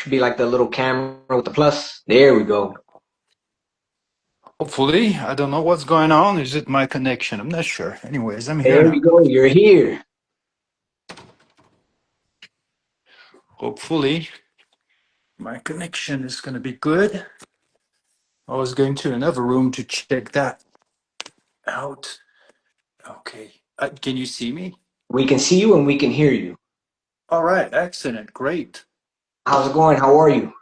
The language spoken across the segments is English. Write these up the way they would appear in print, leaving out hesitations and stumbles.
Should be like the little camera with the plus. There we go. Hopefully, I don't know what's going on. Is it my connection? I'm not sure. Anyways, I'm here There we now. go. You're here. Hopefully, my connection is going to be good. I was going to another room to check that out. Okay. Can you see me? We can see you and we can hear you. All right. Excellent. Great. How's it going? How are you?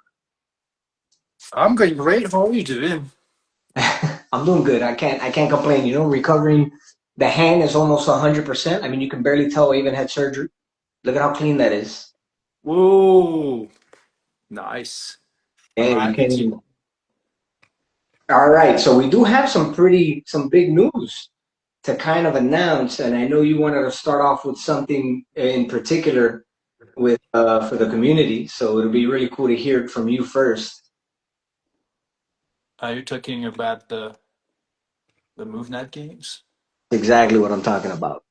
I'm going great. How are you doing? I'm doing good. I can't complain. You know, recovering. The hand is almost 100%. I mean, you can barely tell I even had surgery. Look at how clean that is. Whoa. Nice. I'm Yeah, you happy can't to. even. All right, so we do have some big news to kind of announce, and I know you wanted to start off with something in particular with for the community. So it'll be really cool to hear it from you first. Are you talking about the MovNat games? Exactly what I'm talking about.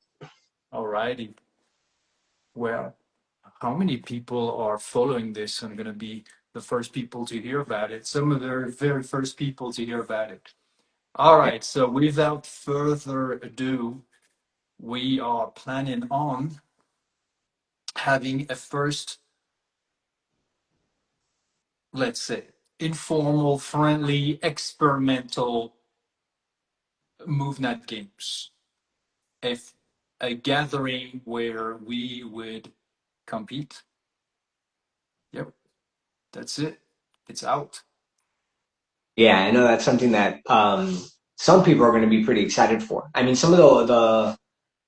All righty. Well, how many people are following this and going to be the first people to hear about it? Some of the very first people to hear about it. All right, so without further ado, we are planning on having a first, let's say, informal, friendly, experimental MovNat games. If a gathering where we would compete. Yep, that's it. It's out. Yeah, I know that's something that some people are going to be pretty excited for. I mean, some of the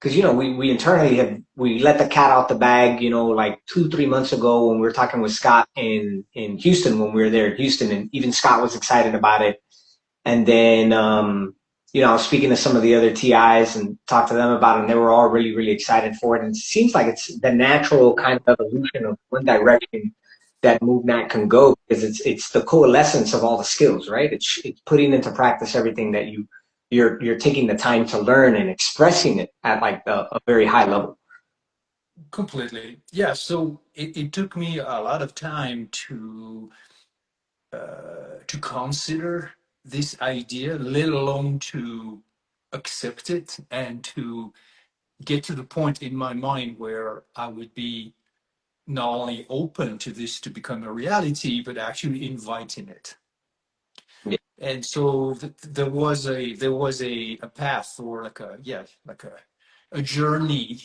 because you know we internally have we let the cat out the bag. You know, like 2 3 months ago when we were talking with Scott in Houston when we were there in Houston, and even Scott was excited about it. And then you know I was speaking to some of the other TIs and talked to them about it, and they were all really really excited for it. And it seems like it's the natural kind of evolution of one direction that MovNat can go because it's the coalescence of all the skills, right? It's putting into practice everything that you're taking the time to learn and expressing it at like a very high level. Completely. Yeah, so it took me a lot of time to consider this idea, let alone to accept it and to get to the point in my mind where I would be not only open to this to become a reality, but actually inviting it. Yeah, And so there was a path or like a journey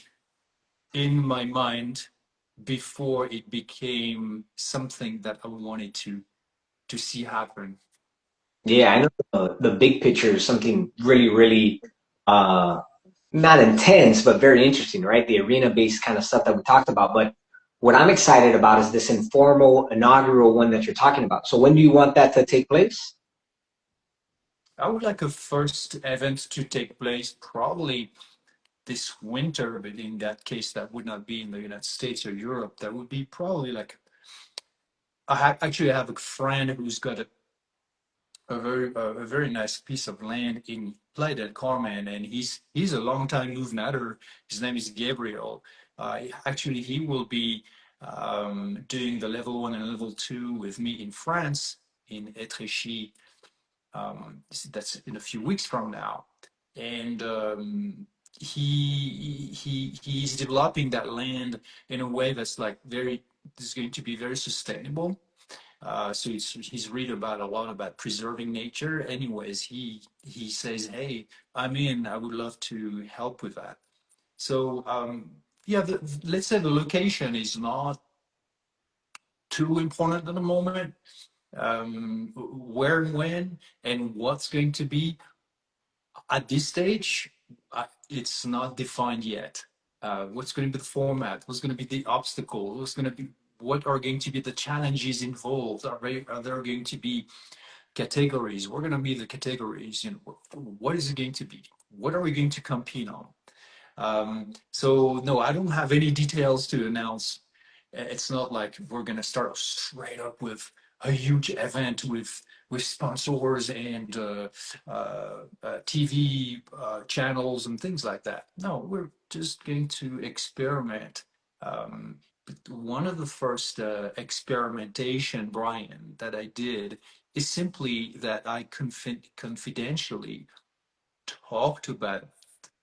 in my mind before it became something that I wanted to see happen. yeah, I know the big picture is something really really uh, not intense, but very interesting, right? The arena based kind of stuff that we talked about. But what I'm excited about is this informal inaugural one that you're talking about. So when do you want that to take place? I would like a first event to take place probably this winter, but in that case, that would not be in the United States or Europe. That would be probably like actually I have a friend who's got a very nice piece of land in Playa del Carmen, and he's a long time MovNatter. His name is Gabriel. Actually, he will be doing the level 1 and level 2 with me in France in Etréchy. That's in a few weeks from now, and he's developing that land in a way that's like very is going to be very sustainable. So he's read about a lot about preserving nature. Anyways, he says, "Hey, I'm in. I would love to help with that." So yeah, let's say the location is not too important at the moment. Where and when and what's going to be at this stage, it's not defined yet. What's going to be the format? What's going to be the obstacle? What's going to be what are going to be the challenges involved? Are there going to be categories? What are going to be the categories? You know, what is it going to be? What are we going to compete on? So no, I don't have any details to announce. It's not like we're gonna start straight up with a huge event with sponsors and TV channels and things like that. No, we're just going to experiment. Um, one of the first experimentation, Brian, that I did is simply that I confidentially talked about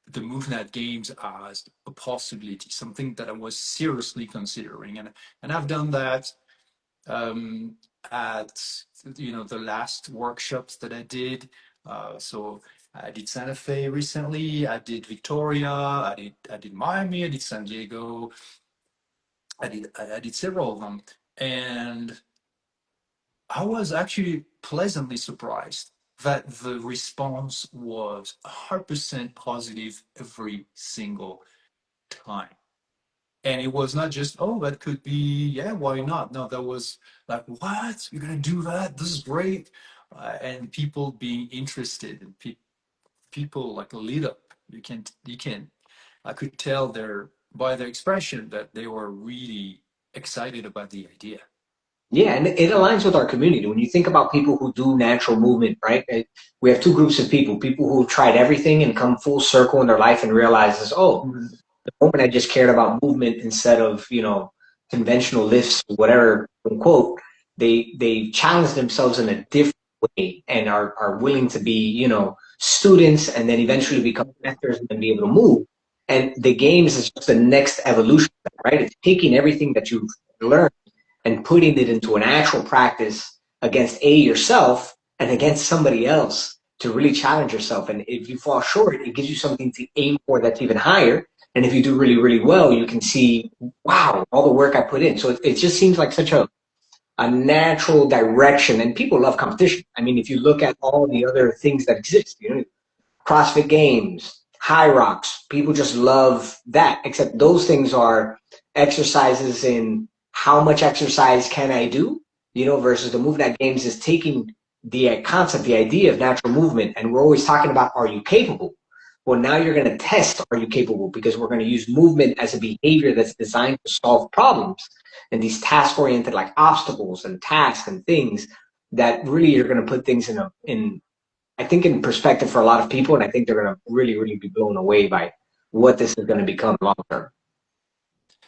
the MovNat games as a possibility, something that I was seriously considering, and I've done that um, at the last workshops that I did. So I did Santa Fe recently. I did Victoria. I did Miami. I did San Diego. I did several of them, and I was actually pleasantly surprised that the response was 100% positive every single time. And it was not just, oh, that could be, yeah, why not? No, that was like, what? You're going to do that? This is great. And people being interested, and people like lit up. I could tell by their expression that they were really excited about the idea. Yeah, and it aligns with our community. When you think about people who do natural movement, right? We have two groups of people: people who've tried everything and come full circle in their life and realizes, oh, Mhm. the moment I just cared about movement instead of, conventional lifts, whatever, quote, they challenge themselves in a different way and are willing to be, students and then eventually become masters and then be able to move. And the games is just the next evolution, right? It's taking everything that you've learned and putting it into an actual practice against yourself and against somebody else to really challenge yourself. And if you fall short, it gives you something to aim for that's even higher. And if you do really, really well, you can see, wow, all the work I put in. So it just seems like such a natural direction. And people love competition. I mean, if you look at all the other things that exist, CrossFit Games, High Rocks. People just love that, except those things are exercises in how much exercise can I do, versus the MovNat Games is taking the concept, the idea of natural movement, and we're always talking about are you capable? Well, now you're going to test are you capable because we're going to use movement as a behavior that's designed to solve problems and these task oriented like obstacles and tasks and things that really are going to put things in I think in perspective for a lot of people, and I think they're going to really, really be blown away by what this is going to become long term.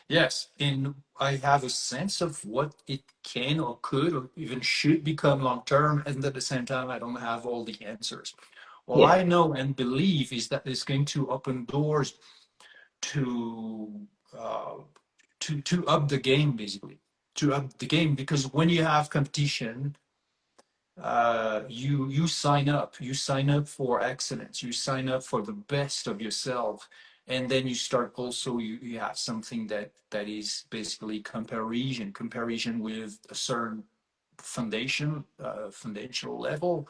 Yes, and I have a sense of what it can or could or even should become long term, and at the same time, I don't have all the answers. All Yeah, I know and believe is that it's going to open doors to uh, to up the game, basically, to up the game. Because when you have competition, you sign up for excellence, you sign up for the best of yourself, and then you start also you have something that is basically comparison with a certain foundational level,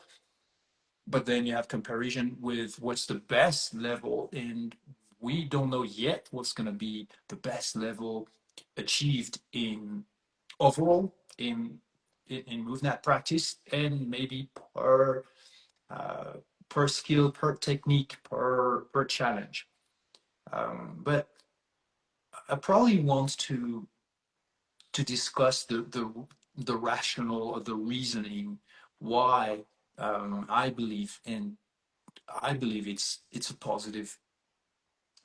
but then you have comparison with what's the best level, and we don't know yet what's going to be the best level achieved in overall in MovNat practice, and maybe uh, per skill, per technique, per challenge. But I probably want to discuss the rational or the reasoning why I believe it's a positive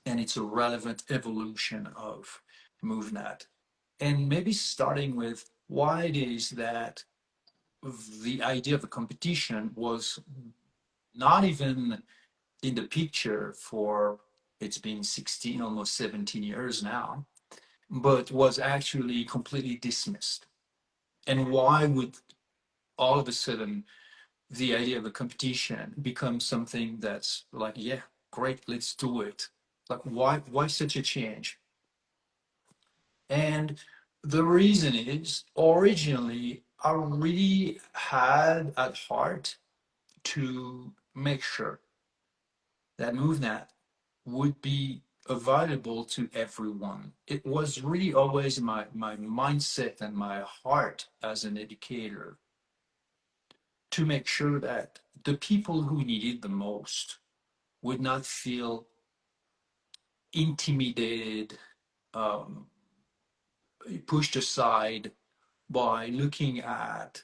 and it's a relevant evolution of MovNat, and maybe starting with why it is that the idea of a competition was not even in the picture for it's been 16, almost 17 years now, but was actually completely dismissed. And why would all of a sudden the idea of a competition become something that's like, yeah, great, let's do it? Like, why such a change? And the reason is originally I really had at heart to make sure that MovNat would be available to everyone. It was really always my mindset and my heart as an educator to make sure that the people who need it the most would not feel intimidated, um, pushed aside by looking at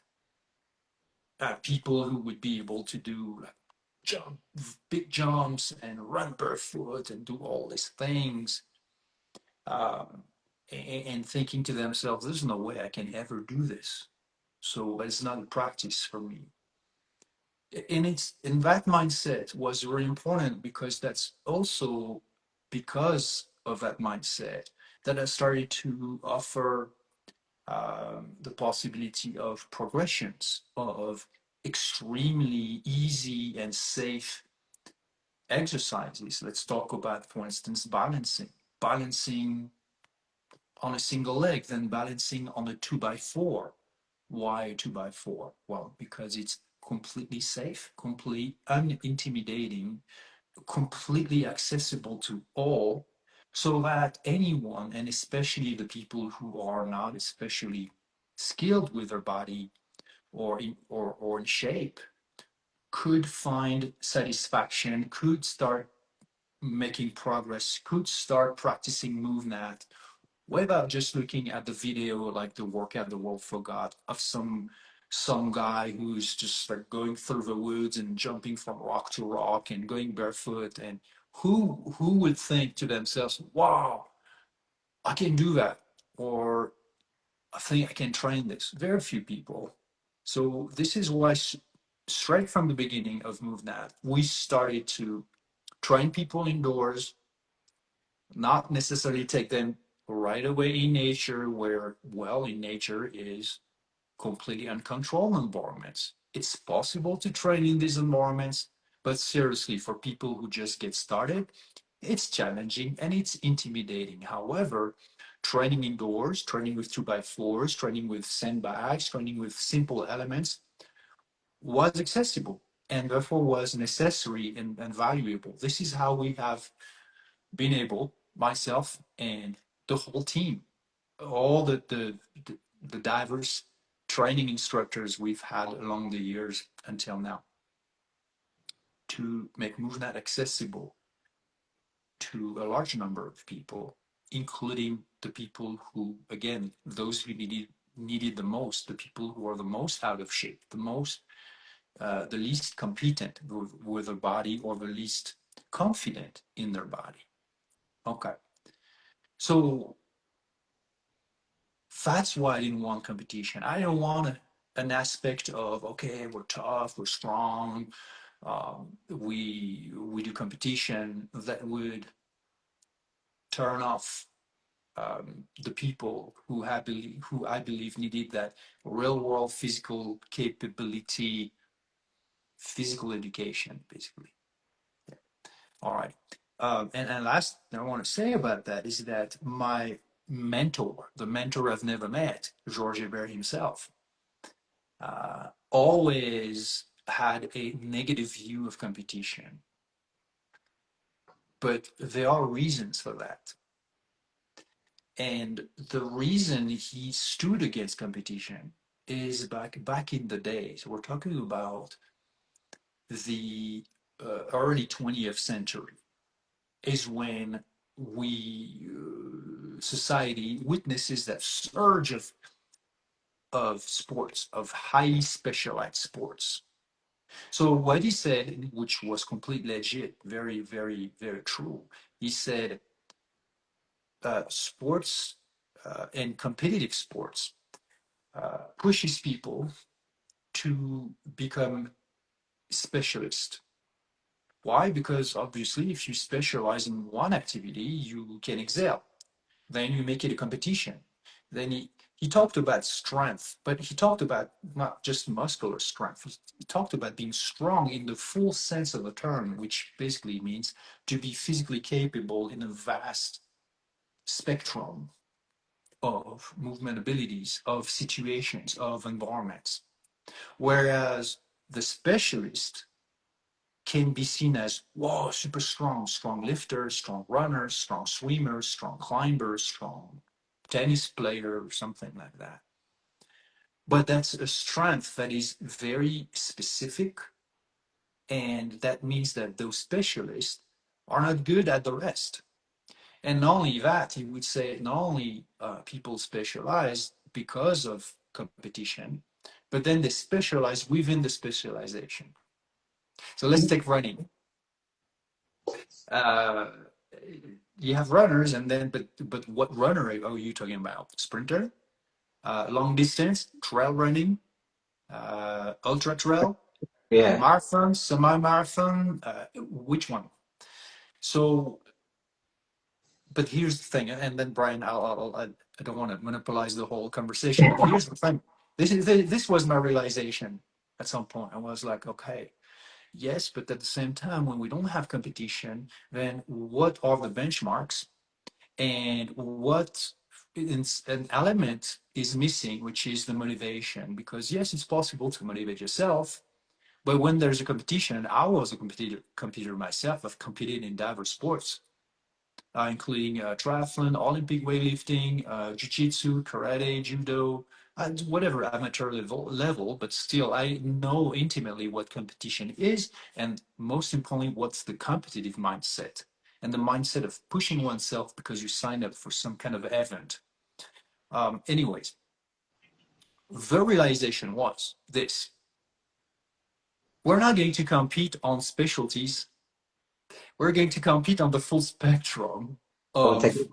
people who would be able to do like jump, big jumps and run barefoot and do all these things. Um, and thinking to themselves, there's no way I can ever do this. So it's not a practice for me. And it's in that mindset was very important because that's also because of that mindset that I started to offer the possibility of progressions of extremely easy and safe exercises. Let's talk about, for instance, balancing on a single leg, then balancing on a 2x4. Why a 2x4? Well, because it's completely safe, completely unintimidating, completely accessible to all, so that anyone, and especially the people who are not especially skilled with their body or in shape, could find satisfaction, could start making progress, could start practicing MovNat without just looking at the video like the workout the world forgot of some guy who's just like going through the woods and jumping from rock to rock and going barefoot. And who would think to themselves, wow, I can do that, or I think I can train this? Very few people. So this is why straight from the beginning of MovNat we started to train people indoors, not necessarily take them right away in nature, where, well, in nature is completely uncontrolled environments. It's possible to train in these environments, but seriously, for people who just get started, it's challenging and it's intimidating. However, training indoors, training with 2x4s, training with sandbags, training with simple elements was accessible and therefore was necessary and valuable. This is how we have been able, myself and the whole team, all the diverse training instructors we've had along the years until now, to make MovNat accessible to a large number of people, including the people who, again, those who needed the most, the people who are the most out of shape, the least competent with their body, or the least confident in their body. Okay, so that's why I didn't want competition. I didn't want an aspect of, okay, we're tough, we're strong, we do competition that would turn off the people who I believe needed that real world physical capability, physical education, basically. Yeah. All right. And last thing I want to say about that is that my mentor, the mentor I've never met, George Hebert himself, always had a negative view of competition. But there are reasons for that. And the reason he stood against competition is back in the days. We're talking about the early 20th century, is when we society witnesses that surge of sports, of highly specialized sports. So what he said, which was completely legit, very, very, very true, he said sports and competitive sports pushes people to become specialist. Why? Because obviously, if you specialize in one activity, you can excel. Then you make it a competition. Then he talked about strength, but he talked about not just muscular strength. He talked about being strong in the full sense of the term, which basically means to be physically capable in a vast spectrum of movement abilities, of situations, of environments. Whereas the specialist can be seen as, whoa, super strong, strong lifters, strong runners, strong swimmers, strong climbers, strong tennis player, or something like that. But that's a strength that is very specific. And that means that those specialists are not good at the rest. And not only that, he would say not only people specialize because of competition, but then they specialize within the specialization. So let's take running. Uh, you have runners, and then but what runner are you talking about? Sprinter, long distance, trail running, ultra trail, Yeah. marathon, semi-marathon. Which one? So, but here's the thing, and then Brian, I don't want to monopolize the whole conversation, but here's the thing. This was my realization at some point. I was like, okay, yes, but at the same time, when we don't have competition, then what are the benchmarks and what an element is missing, which is the motivation? Because yes, it's possible to motivate yourself, but when there's a competition, I was a competitor myself. I've competed in diverse sports, including triathlon, Olympic weightlifting, jiu-jitsu, karate, judo, whatever amateur level, but still I know intimately what competition is, and most importantly, what's the competitive mindset and the mindset of pushing oneself because you signed up for some kind of event. Anyways, the realization was this: we're not going to compete on specialties. We're going to compete on the full spectrum I'll take of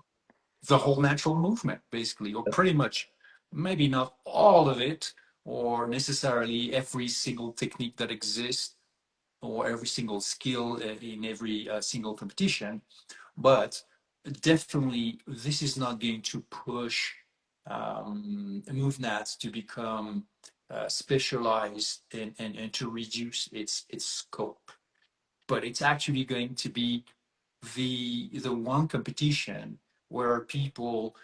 the whole natural movement, basically, or pretty much, maybe not all of it, or necessarily every single technique that exists, or every single skill in every single competition, but definitely this is not going to push MovNat to become specialized and to reduce its scope. But it's actually going to be the one competition where people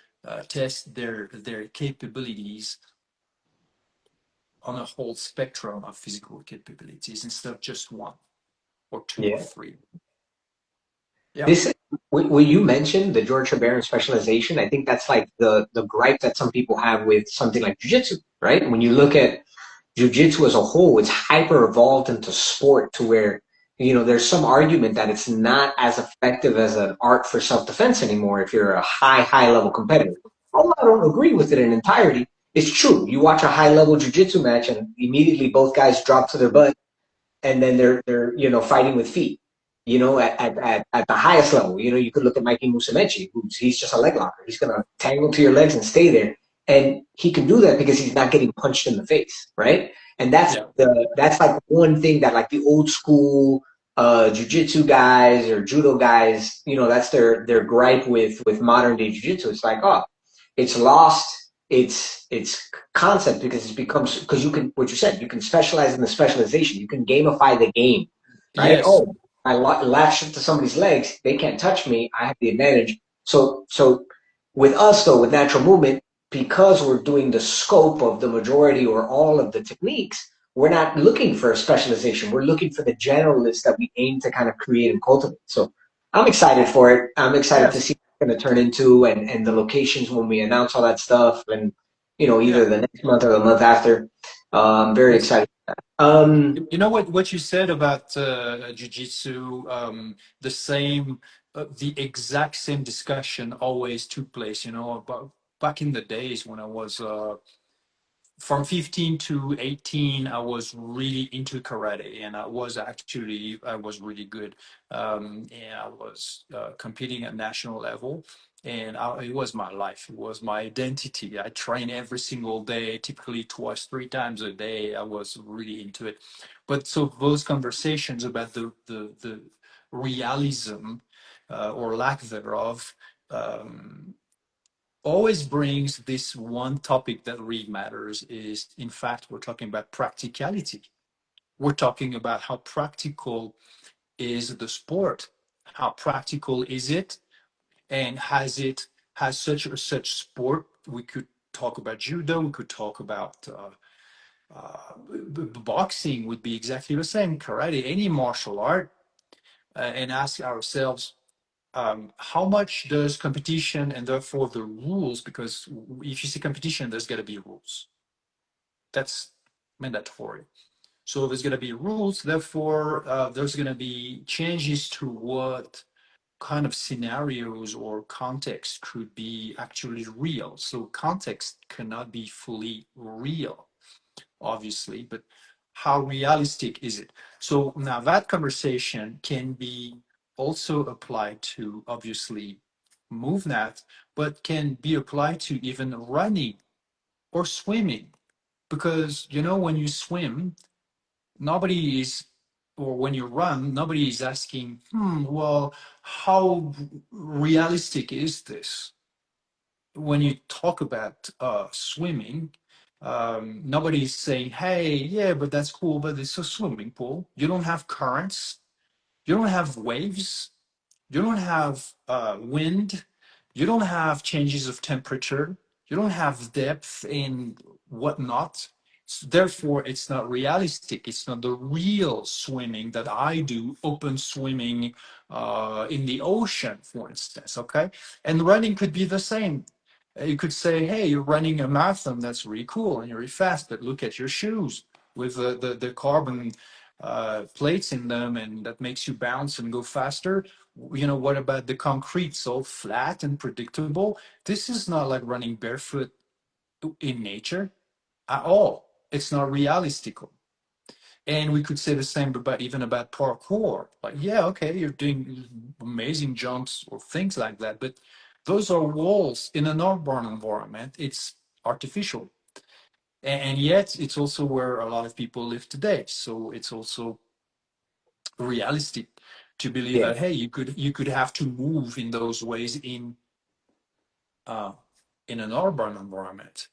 test their capabilities on a whole spectrum of physical capabilities instead of just one or two or Yeah. three. Yeah. This what you mentioned, the Georgia Baron specialization. I think that's like the gripe that some people have with something like jujitsu, right? When you look at jujitsu as a whole, it's hyper evolved into sport to where there's some argument that it's not as effective as an art for self defense anymore if you're a high level competitor. Although I don't agree with it in entirety, it's true. You watch a high level jujitsu match and immediately both guys drop to their butt and then they're fighting with feet. At the highest level, you could look at Mikey Musumeci, he's just a leg locker. He's gonna tangle to your legs and stay there, and he can do that because he's not getting punched in the face, right? And Yeah. that's like one thing that like the old school jujitsu guys or judo guys, that's their gripe with modern day jujitsu. It's like, oh, it's lost its concept because it becomes because you can what you said you can specialize in the specialization, you can gamify the game, right? Yes. Oh, I latch into somebody's legs, they can't touch me, I have the advantage. So with us though, with natural movement, because we're doing the scope of the majority or all of the techniques, we're not looking for a specialization, we're looking for the generalists that we aim to kind of create and cultivate. So I'm excited for it. I'm excited to Yes. see what it's going to turn into and the locations when we announce all that stuff and either Yeah. the next month or the month after. I'm very Yes. excited. Um, You know what you said about jiu-jitsu, the same, the exact same discussion always took place, about back in the days when I was from 15 to 18, I was really into karate, and I was really good. And I was competing at national level, and it was my life. It was my identity. I trained every single day, typically twice, three times a day. I was really into it. But so those conversations about the realism or lack thereof, um, always brings this one topic that really matters is, in fact, we're talking about practicality. We're talking about how practical is the sport, how practical is it, and has such sport. We could talk about judo, we could talk about boxing would be exactly the same, karate, any martial art, and ask ourselves, how much does competition and therefore the rules, because if you see competition, there's got to be rules. That's mandatory. So there's going to be rules, therefore there's going to be changes to what kind of scenarios or context could be actually real. So context cannot be fully real, obviously, but how realistic is it? So now that conversation can be also applied to, obviously, MovNat, but can be applied to even running or swimming. Because, when you swim, nobody is, or when you run, nobody is asking, well, how realistic is this? When you talk about swimming, nobody is saying, hey, yeah, but that's cool, but it's a swimming pool. You don't have currents, you don't have waves, you don't have wind, you don't have changes of temperature, you don't have depth and whatnot. Therefore, it's not realistic. It's not the real swimming that I do, open swimming in the ocean, for instance. Okay. And running could be the same. You could say, hey, you're running a marathon. That's really cool and you're really fast, but look at your shoes with the carbon plates in them, and that makes you bounce and go faster. What about the concrete? So flat and predictable. This is not like running barefoot in nature at all. It's not realistic. And we could say the same about even about parkour. Like, yeah, okay, you're doing amazing jumps or things like that, but those are walls in an urban environment. It's artificial. And yet it's also where a lot of people live today. So it's also realistic to believe Yeah, that, hey, you could have to move in those ways uh, in an urban environment,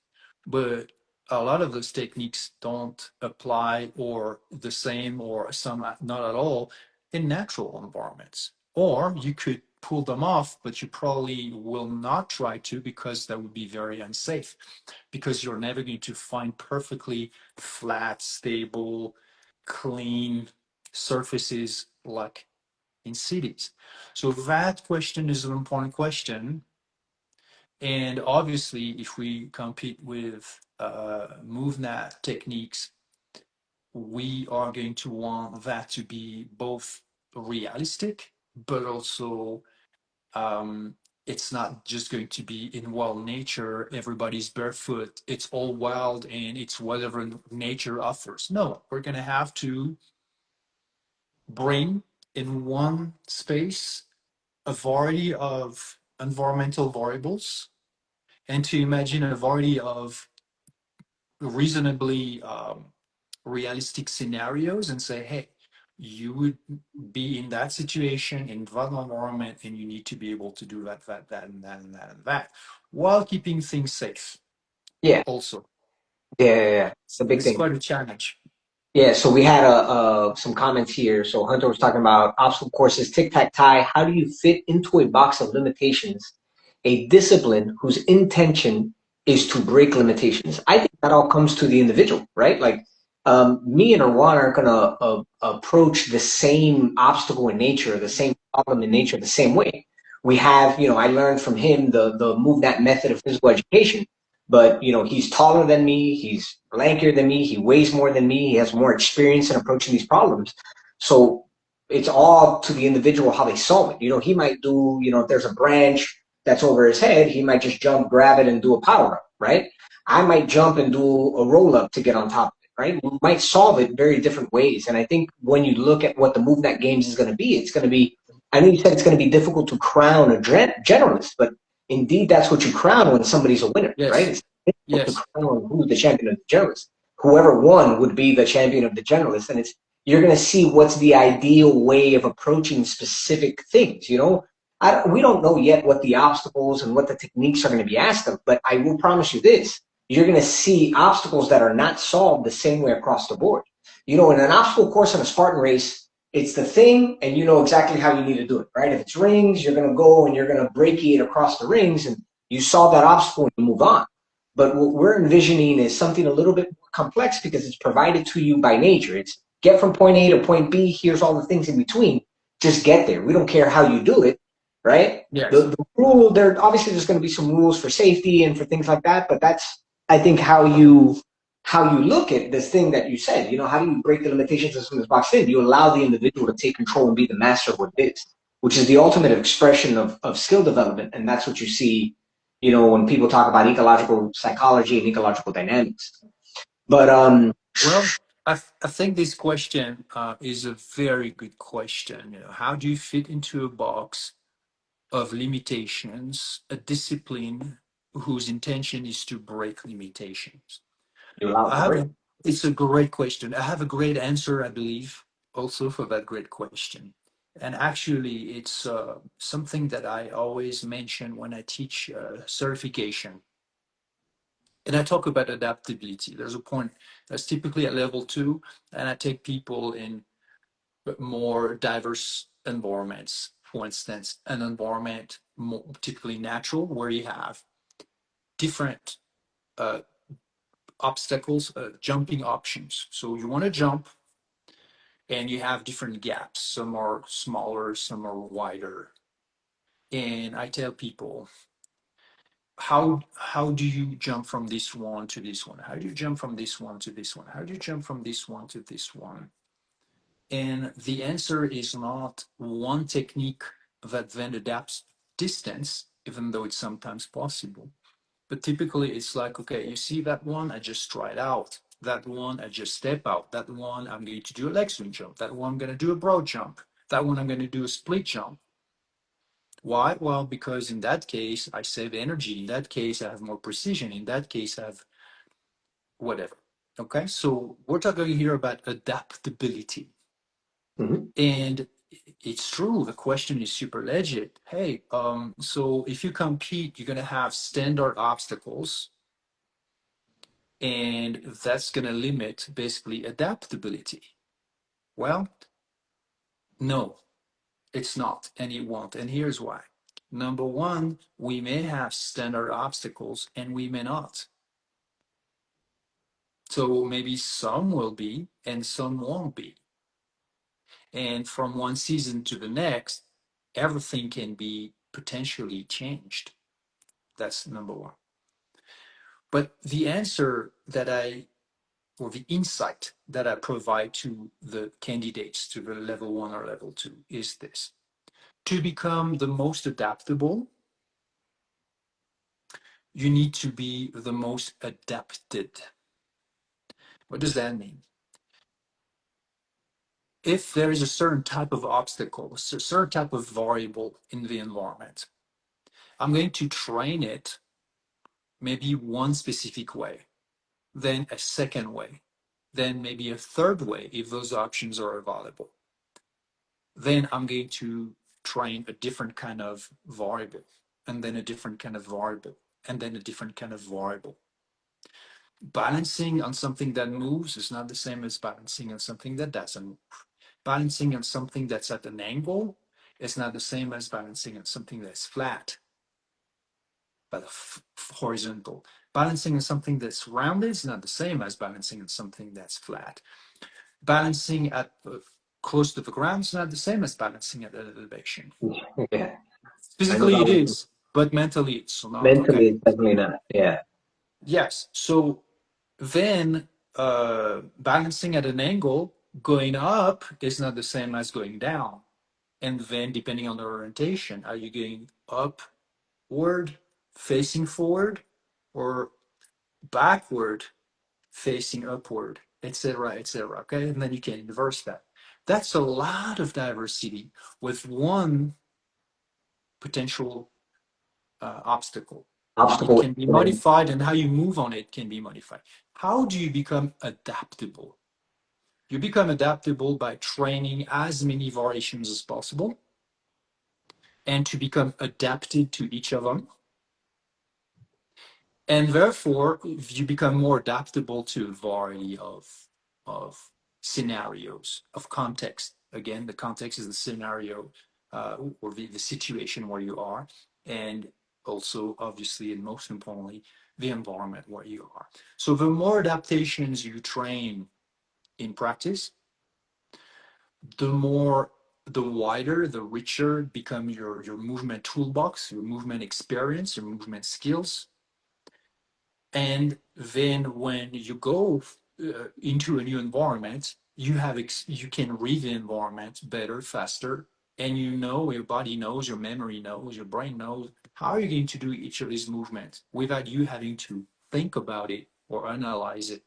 but a lot of those techniques don't apply or the same or some not at all in natural environments. Or you could pull them off, but you probably will not try to, because that would be very unsafe, because you're never going to find perfectly flat, stable, clean surfaces like in cities. So that question is an important question. And obviously, if we compete with MovNat techniques, we are going to want that to be both realistic, but also it's not just going to be in wild nature. Everybody's barefoot. It's all wild and it's whatever nature offers. No, we're going to have to bring in one space a variety of environmental variables, and to imagine a variety of reasonably realistic scenarios and say, hey, you would be in that situation in that environment, and you need to be able to do that, and that, and that, and that, while keeping things safe yeah, also. yeah. It's a big It's thing. quite a challenge. Yeah, so we had some comments here. So Hunter was talking about obstacle courses, tic-tac-tie. How do you fit into a box of limitations a discipline whose intention is to break limitations? I think that all comes to the individual, right? Like me and Erwan aren't going to approach the same obstacle in nature, the same problem in nature, the same way. We have, I learned from him the MovNat method of physical education, but he's taller than me, he's lankier than me, he weighs more than me, he has more experience in approaching these problems. So it's all to the individual how they solve it. He might do, if there's a branch that's over his head, he might just jump, grab it, and do a power up, right? I might jump and do a roll up to get on top of it, right? We might solve it very different ways. And I think when you look at what the MovNat Games is going to be, it's going to be, I know you said it's going to be difficult to crown a generalist, but indeed that's what you crown when somebody's a winner, right? Yes, It's difficult to yes, crown who's the champion of the generalist. Whoever won would be the champion of the generalist, and you're going to see what's the ideal way of approaching specific things. We don't know yet what the obstacles and what the techniques are going to be asked of, but I will promise you this: you're going to see obstacles that are not solved the same way across the board. In an obstacle course in a Spartan race, it's the thing, and you know exactly how you need to do it, right? If it's rings, you're going to go and you're going to brachiate across the rings, and you solve that obstacle and you move on. But what we're envisioning is something a little bit more complex because it's provided to you by nature. It's get from point A to point B. Here's all the things in between. Just get there. We don't care how you do it, right? yes. The rule there obviously there's going to be some rules for safety and for things like that, but that's I think how you look at this thing that you said. How do you break the limitations of this box in? You allow the individual to take control and be the master of what it is, which is the ultimate expression of skill development, and that's what you see when people talk about ecological psychology and ecological dynamics. But Well, I think this question is a very good question. How do you fit into a box of limitations, a discipline whose intention is to break limitations? You allowed I to have break. a, it's a great question. I have a great answer, I believe, also for that great question. And actually, it's something that I always mention when I teach certification. And I talk about adaptability. There's a point that's typically at level two, and I take people in more diverse environments. For instance, an environment more typically natural where you have different uh, obstacles, jumping options. So you want to jump, and you have different gaps. Some are smaller, some are wider. And I tell people, how do you jump from this one to this one? How do you jump from this one to this one? How do you jump from this one to this one? And the answer is not one technique that then adapts distance, even though it's sometimes possible. But typically it's like, okay, you see that one, I just try it out. That one, I just step out. That one, I'm going to do a leg swing jump. That one, I'm going to do a broad jump. That one, I'm going to do a split jump. Why? Well, because in that case, I save energy. In that case, I have more precision. In that case, I have whatever. Okay, so we're talking here about adaptability. Hmm. And it's true, the question is super legit. Hey, so if you compete, you're gonna have standard obstacles, and that's gonna limit basically adaptability. Well, no, it's not, and it won't. And here's why. Number one, we may have standard obstacles and we may not. So maybe some will be and some won't be. And from one season to the next, everything can be potentially changed. That's number one. But the answer that or the insight that I provide to the candidates to the level one or level two is this. To become the most adaptable, you need to be the most adapted. What does that mean? If there is a certain type of obstacle, a certain type of variable in the environment, I'm going to train it maybe one specific way, then a second way, then maybe a third way if those options are available. Then I'm going to train a different kind of variable, and then a different kind of variable, and then a different kind of variable. Balancing on something that moves is not the same as balancing on something that doesn't move. Balancing on something that's at an angle is not the same as balancing on something that's flat, but horizontal. Balancing on something that's rounded is not the same as balancing on something that's flat. Balancing at close to the ground is not the same as balancing at elevation. Yeah, I know Physically, that it one. is, but mentally, it's not. Okay. Mentally, it's definitely not. Yeah. Yes. So then balancing at an angle, going up is not the same as going down. And then, depending on the orientation, are you going upward, facing forward, or backward, facing upward, etc., etc. Okay, and then you can inverse that. That's a lot of diversity with one potential obstacle. And it Obstacle. can be modified, and how you move on it can be modified. How do you become adaptable? You become adaptable by training as many variations as possible and to become adapted to each of them. And therefore, you become more adaptable to a variety of scenarios, of context. Again, the context is the scenario or the situation where you are, and also, obviously, and most importantly, the environment where you are. So the more adaptations you train in practice, the wider, the richer become your movement toolbox, your movement experience, your movement skills. And then when you go into a new environment, you can read the environment better, faster, and you know your body knows, your memory knows, your brain knows how you're going to do each of these movements without you having to think about it or analyze it.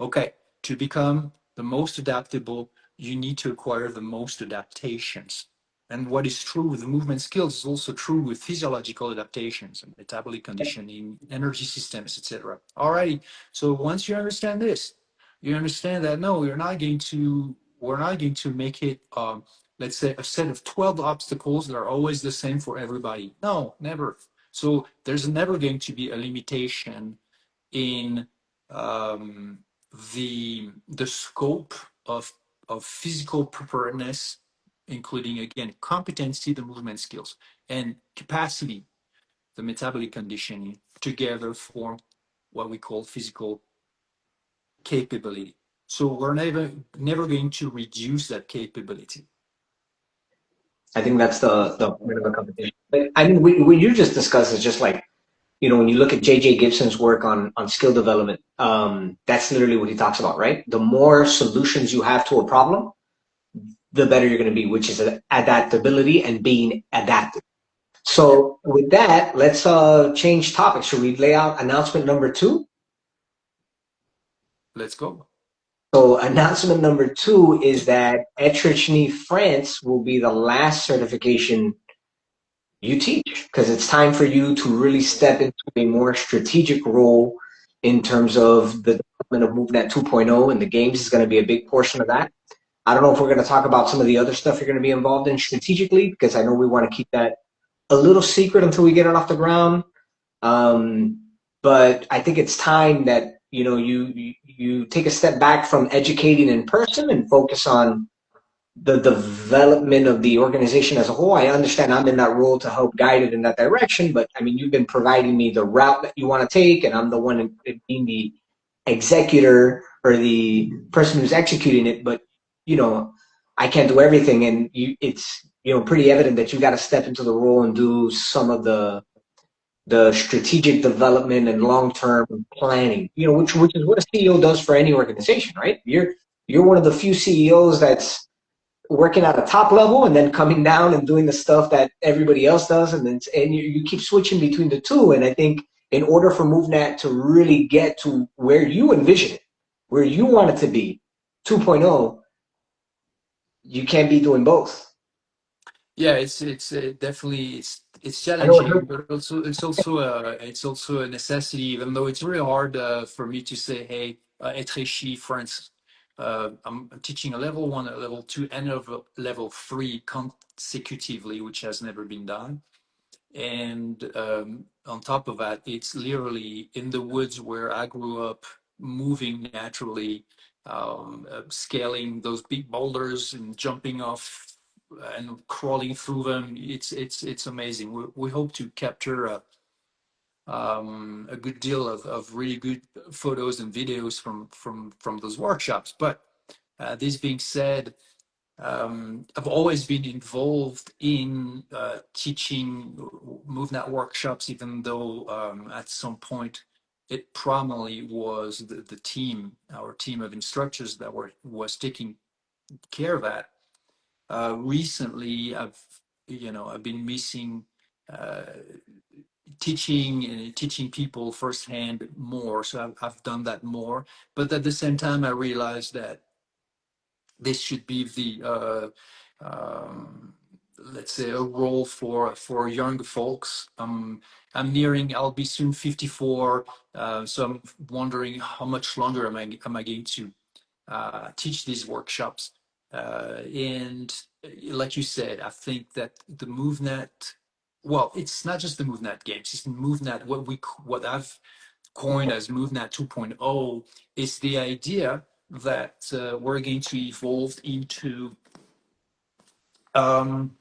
Okay, to become the most adaptable, you need to acquire the most adaptations. And what is true with the movement skills is also true with physiological adaptations and metabolic conditioning, energy systems, etc. All right. So once you understand this, you understand that no, we're not going to make it, let's say, a set of 12 obstacles that are always the same for everybody. No, never. So there's never going to be a limitation in um, the scope of physical preparedness, including again competency, the movement skills, and capacity, the metabolic conditioning, together form what we call physical capability. So we're never going to reduce that capability. I think that's the point of the competition. But I mean, what you just discussed is just like, when you look at J.J. Gibson's work on skill development, that's literally what he talks about, right? The more solutions you have to a problem, the better you're going to be, which is adaptability and being adaptive. Yeah, So with that, let's change topics. Should we lay out announcement number two? let's go. So announcement number two is that Etrichny France will be the last certification you teach, because it's time for you to really step into a more strategic role in terms of the development of MovNat 2.0, and the games is going to be a big portion of that. I don't know if we're going to talk about some of the other stuff you're going to be involved in strategically, because I know we want to keep that a little secret until we get it off the ground. Um, but I think it's time that you take a step back from educating in person and focus on the development of the organization as a whole. I understand I'm in that role to help guide it in that direction, but I mean, you've been providing me the route that you want to take, and I'm the one being the executor or the person who's executing it. But you know, I can't do everything, and it's pretty evident that you got to step into the role and do some of the strategic development and long term planning. Which is what a CEO does for any organization, right? You're one of the few CEOs that's working at a top level and then coming down and doing the stuff that everybody else does, and you keep switching between the two. And I think in order for MovNat to really get to where you envision it, where you want it to be, 2.0, you can't be doing both. Yeah, it's definitely it's I know it challenging, hurts. but also it's also a necessity. Even though it's really hard for me to say, hey, Etrechi, France, I'm teaching a level one, a level two, and a level three consecutively, which has never been done. And on top of that, it's literally in the woods where I grew up, moving naturally, scaling those big boulders and jumping off and crawling through them. It's amazing. We hope to capture a good deal of really good photos and videos from those workshops. But this being said, I've always been involved in teaching MovNat workshops, even though at some point it primarily was the team, our team of instructors that was taking care of that. Recently, I've been missing uh, teaching and teaching people firsthand more, so I've done that more. But at the same time, I realized that this should be the let's say a role for young folks. I'll be soon 54, so I'm wondering how much longer am I going to teach these workshops. And like you said, I think that the MovNat, well, it's not just the MovNat games, it's the MovNat, what I've coined as MovNat 2.0 is the idea that we're going to evolve into um,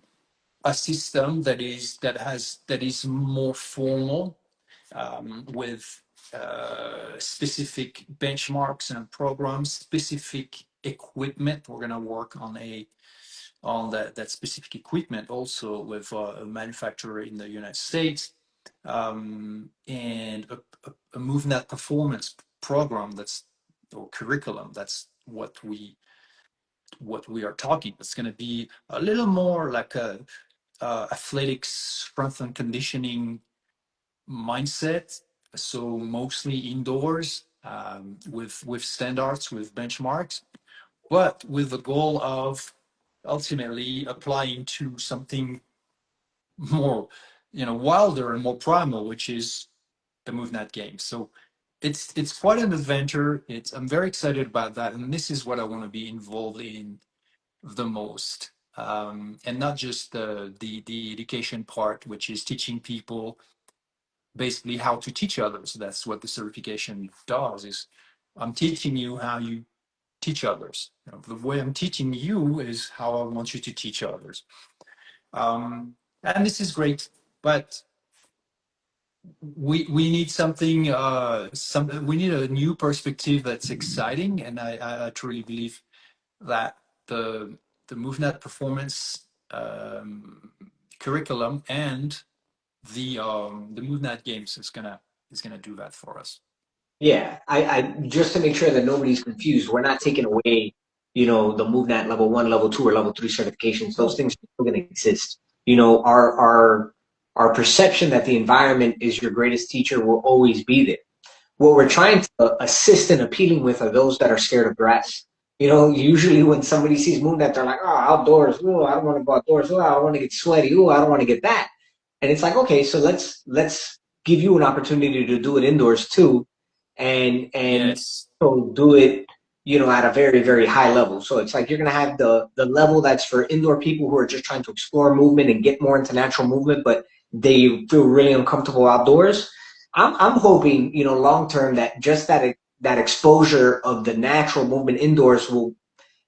a system that is more formal, with specific benchmarks and programs, specific equipment. We're going to work on that specific equipment also with a manufacturer in the United States, and a MovNat performance program or curriculum. That's what we are talking. It's going to be a little more like a athletics, strength and conditioning mindset. So mostly indoors, with standards, with benchmarks, but with the goal of ultimately applying to something more, wilder and more primal, which is the MovNat Games. So it's quite an adventure. I'm very excited about that, and this is what I want to be involved in the most. And not just the education part, which is teaching people basically how to teach others. That's what the certification does. Is I'm teaching you how you teach others. The way I'm teaching you is how I want you to teach others. Um, and this is great, but we need something. We need a new perspective that's exciting, and I truly believe that the the MovNat performance curriculum and the MovNat games is gonna do that for us. Yeah, I just to make sure that nobody's confused, we're not taking away, the MovNat level one, level two, or level three certifications. Those Oh, things are still going to exist. Our perception that the environment is your greatest teacher will always be there. What we're trying to assist and appealing with are those that are scared of grass. Usually when somebody sees MovNat, they're like, oh, outdoors. Oh, I don't want to go outdoors. Oh, I don't want to get sweaty. Oh, I don't want to get that. And it's like, okay, so let's give you an opportunity to do it indoors too, and yes. so do it, at a very, very high level. So it's like you're gonna have the level that's for indoor people who are just trying to explore movement and get more into natural movement, but they feel really uncomfortable outdoors. I'm hoping, long term that just that exposure of the natural movement indoors will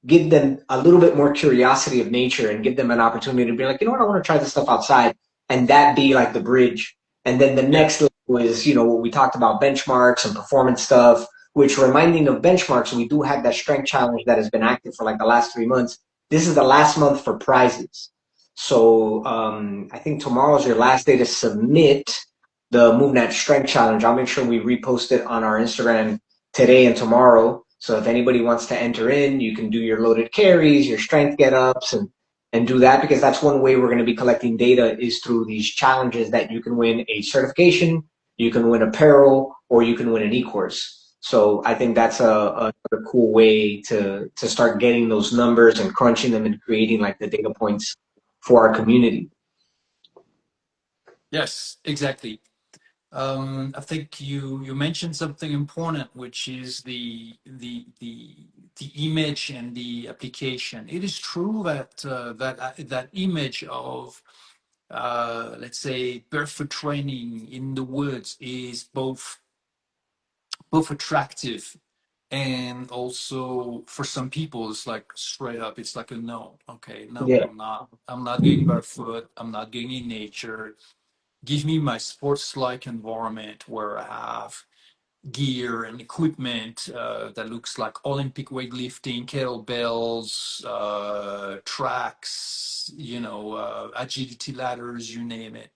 give them a little bit more curiosity of nature and give them an opportunity to be like, what, I want to try this stuff outside, and that be like the bridge. And then the Yeah. next level is, what we talked about, benchmarks and performance stuff, which reminding of benchmarks, we do have that strength challenge that has been active for like the last 3 months. This is the last month for prizes. So I think tomorrow is your last day to submit the MovNat Strength Challenge. I'll make sure we repost it on our Instagram today and tomorrow. So if anybody wants to enter in, you can do your loaded carries, your strength get ups, and do that, because that's one way we're going to be collecting data is through these challenges that you can win a certification, you can win apparel, or you can win an e-course. So I think that's a cool way to start getting those numbers and crunching them and creating like the data points for our community. Yes, exactly. I think you mentioned something important, which is the image and the application. It is true that that image of let's say barefoot training in the woods is both attractive and also for some people it's like straight up it's like a no. Okay, no, Yeah. I'm not going barefoot, I'm not going in nature. Give me my sports like environment where I have gear and equipment that looks like Olympic weightlifting, kettlebells, tracks, agility ladders, you name it.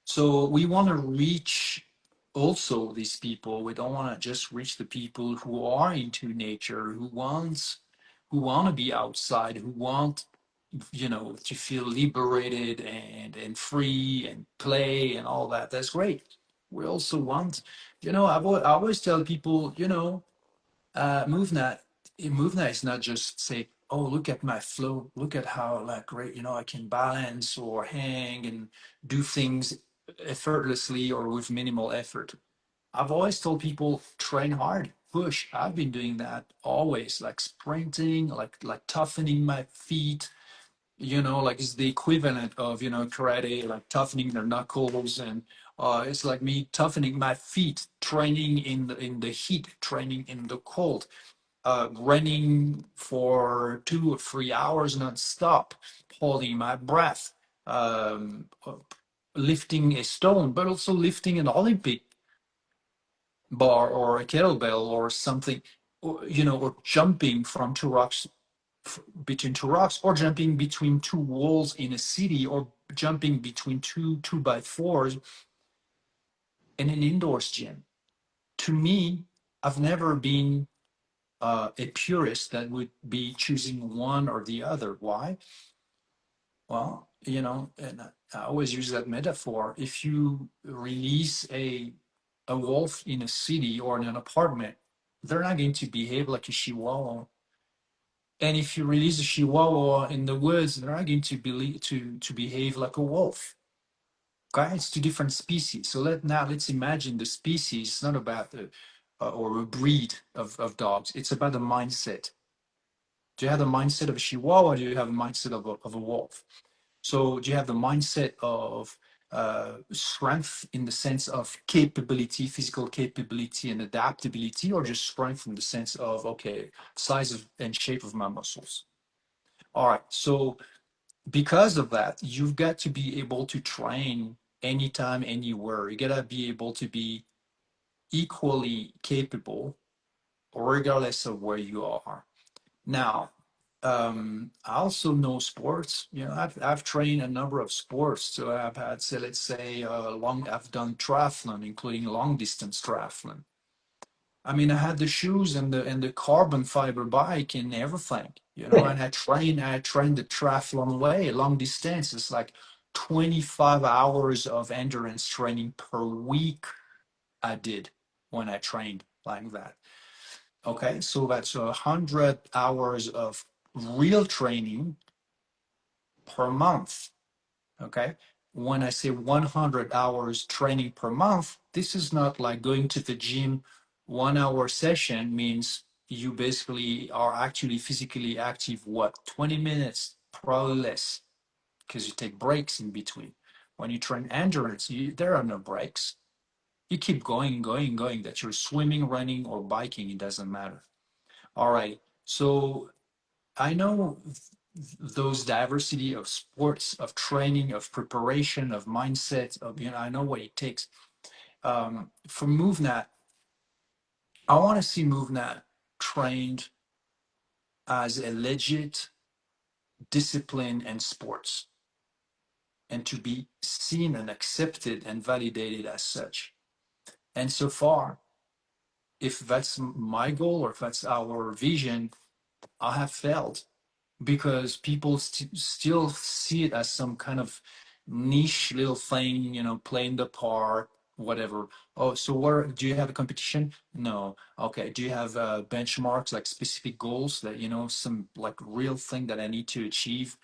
So we want to reach also these people. We don't want to just reach the people who are into nature, who want to be outside, who want to feel liberated and free and play and all that. That's great. We also want, I always tell people, MoveNet, MoveNet is not just say, oh, look at my flow, look at how like great, I can balance or hang and do things effortlessly or with minimal effort. I've always told people train hard, push. I've been doing that always, like sprinting, like toughening my feet, like it's the equivalent of, karate, like toughening their knuckles. And it's like me toughening my feet, training in the heat, training in the cold, running for 2 or 3 hours non-stop, holding my breath, lifting a stone, but also lifting an Olympic bar or a kettlebell or something, or jumping from two rocks, between two rocks, or jumping between two walls in a city, or jumping between two by fours in an indoors gym. To me, I've never been a purist that would be choosing one or the other. Why? Well, and I always use that metaphor. If you release a wolf in a city or in an apartment, they're not going to behave like a chihuahua. And if you release a Chihuahua in the woods, they're not going to behave like a wolf. Okay, it's two different species. So let's imagine the species. It's not about or a breed of dogs. It's about the mindset. Do you have the mindset of a Chihuahua? Or do you have a mindset of a wolf? So do you have the mindset of strength in the sense of capability, physical capability and adaptability, or just strength in the sense of, okay, size and shape of my muscles? All right. So because of that, you've got to be able to train anytime, anywhere. You gotta be able to be equally capable, regardless of where you are. Now, I also know sports. You know, I've trained a number of sports. So I've had, say, let's say, I've done triathlon, including long distance triathlon. I mean, I had the shoes and the carbon fiber bike and everything, you know, and I trained the triathlon way, long distance. It's like 25 hours of endurance training per week I did when I trained like that. Okay, so that's 100 hours of real training per month. Okay, when I say 100 hours training per month, this is not like going to the gym. 1 hour session means you basically are actually physically active, what, 20 minutes, probably less, because you take breaks in between. When you train endurance, there are no breaks. You keep going, going, going, that you're swimming, running, or biking, it doesn't matter. All right. So I know those diversity of sports, of training, of preparation, of mindset, of, you know, I know what it takes. For MovNat, I want to see MovNat trained as a legit discipline and sports, and to be seen and accepted and validated as such. And so far, if that's my goal or if that's our vision, I have failed, because people still see it as some kind of niche little thing, you know, playing the part, whatever. Oh, so where do you have a competition? No. Okay. Do you have benchmarks, like specific goals that, you know, some like real thing that I need to achieve?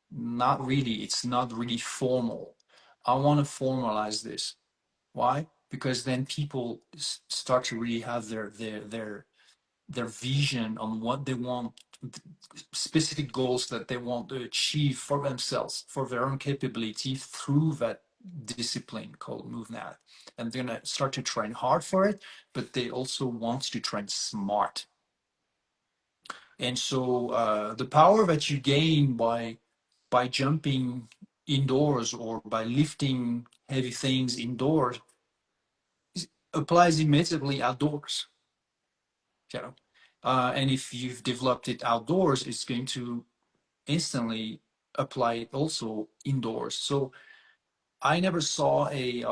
Not really. It's not really formal. I want to formalize this. Why? Because then people start to really have their vision on what they want, specific goals that they want to achieve for themselves, for their own capability through that discipline called MovNat. And they're going to start to train hard for it, but they also want to train smart. And so the power that you gain by jumping indoors or by lifting heavy things indoors applies immediately outdoors, you know. And if you've developed it outdoors, it's going to instantly apply it also indoors. So I never saw a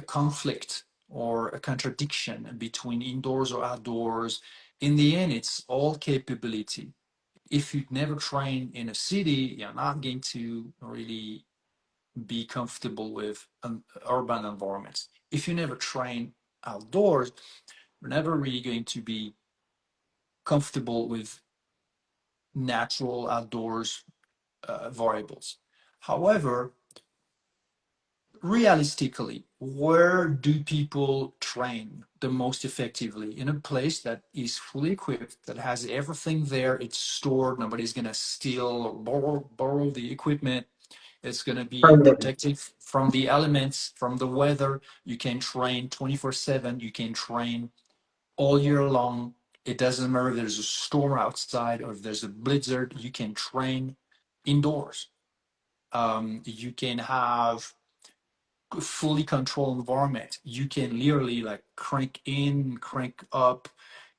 conflict or a contradiction between indoors or outdoors. In the end, it's all capability. If you've never trained in a city, you're not going to really be comfortable with urban environments. If you never train outdoors, you're never really going to be comfortable with natural outdoors variables. However, realistically, where do people train the most effectively? In a place that is fully equipped, that has everything there, it's stored, nobody's going to steal or borrow the equipment. It's going to be Permanently. protected from the elements, from the weather. You can train 24/7. You can train all year long. It doesn't matter if there's a storm outside or if there's a blizzard, you can train indoors. You can have fully controlled environment. You can literally like crank in, crank up,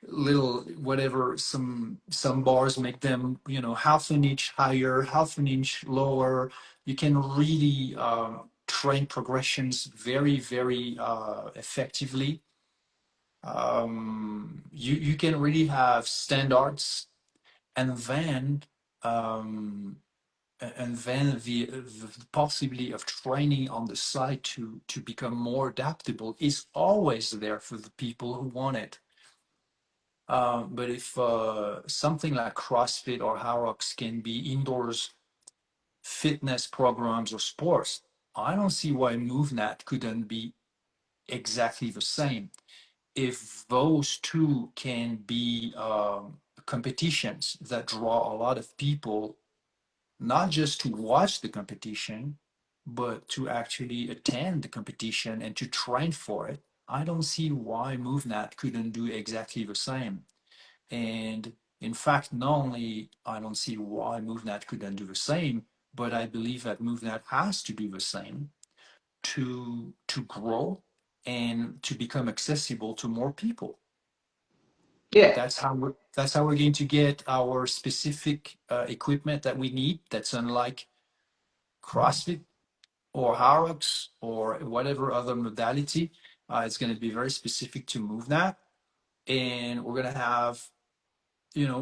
little whatever, some bars, make them, you know, half an inch higher, half an inch lower. You can really train progressions very, very effectively. You can really have standards, and then um, the possibility of training on the side to become more adaptable is always there for the people who want it. But if something like CrossFit or Hyrox can be indoors fitness programs or sports, I don't see why MovNat couldn't be exactly the same. If those two can be competitions that draw a lot of people, not just to watch the competition, but to actually attend the competition and to train for it, I don't see why MovNat couldn't do exactly the same. And in fact, not only I don't see why MovNat couldn't do the same, but I believe that MovNat has to do the same to grow and to become accessible to more people. Yeah, That's how we're going to get our specific equipment that we need. That's unlike CrossFit or Harrox or whatever other modality. It's going to be very specific to MovNat, and we're going to have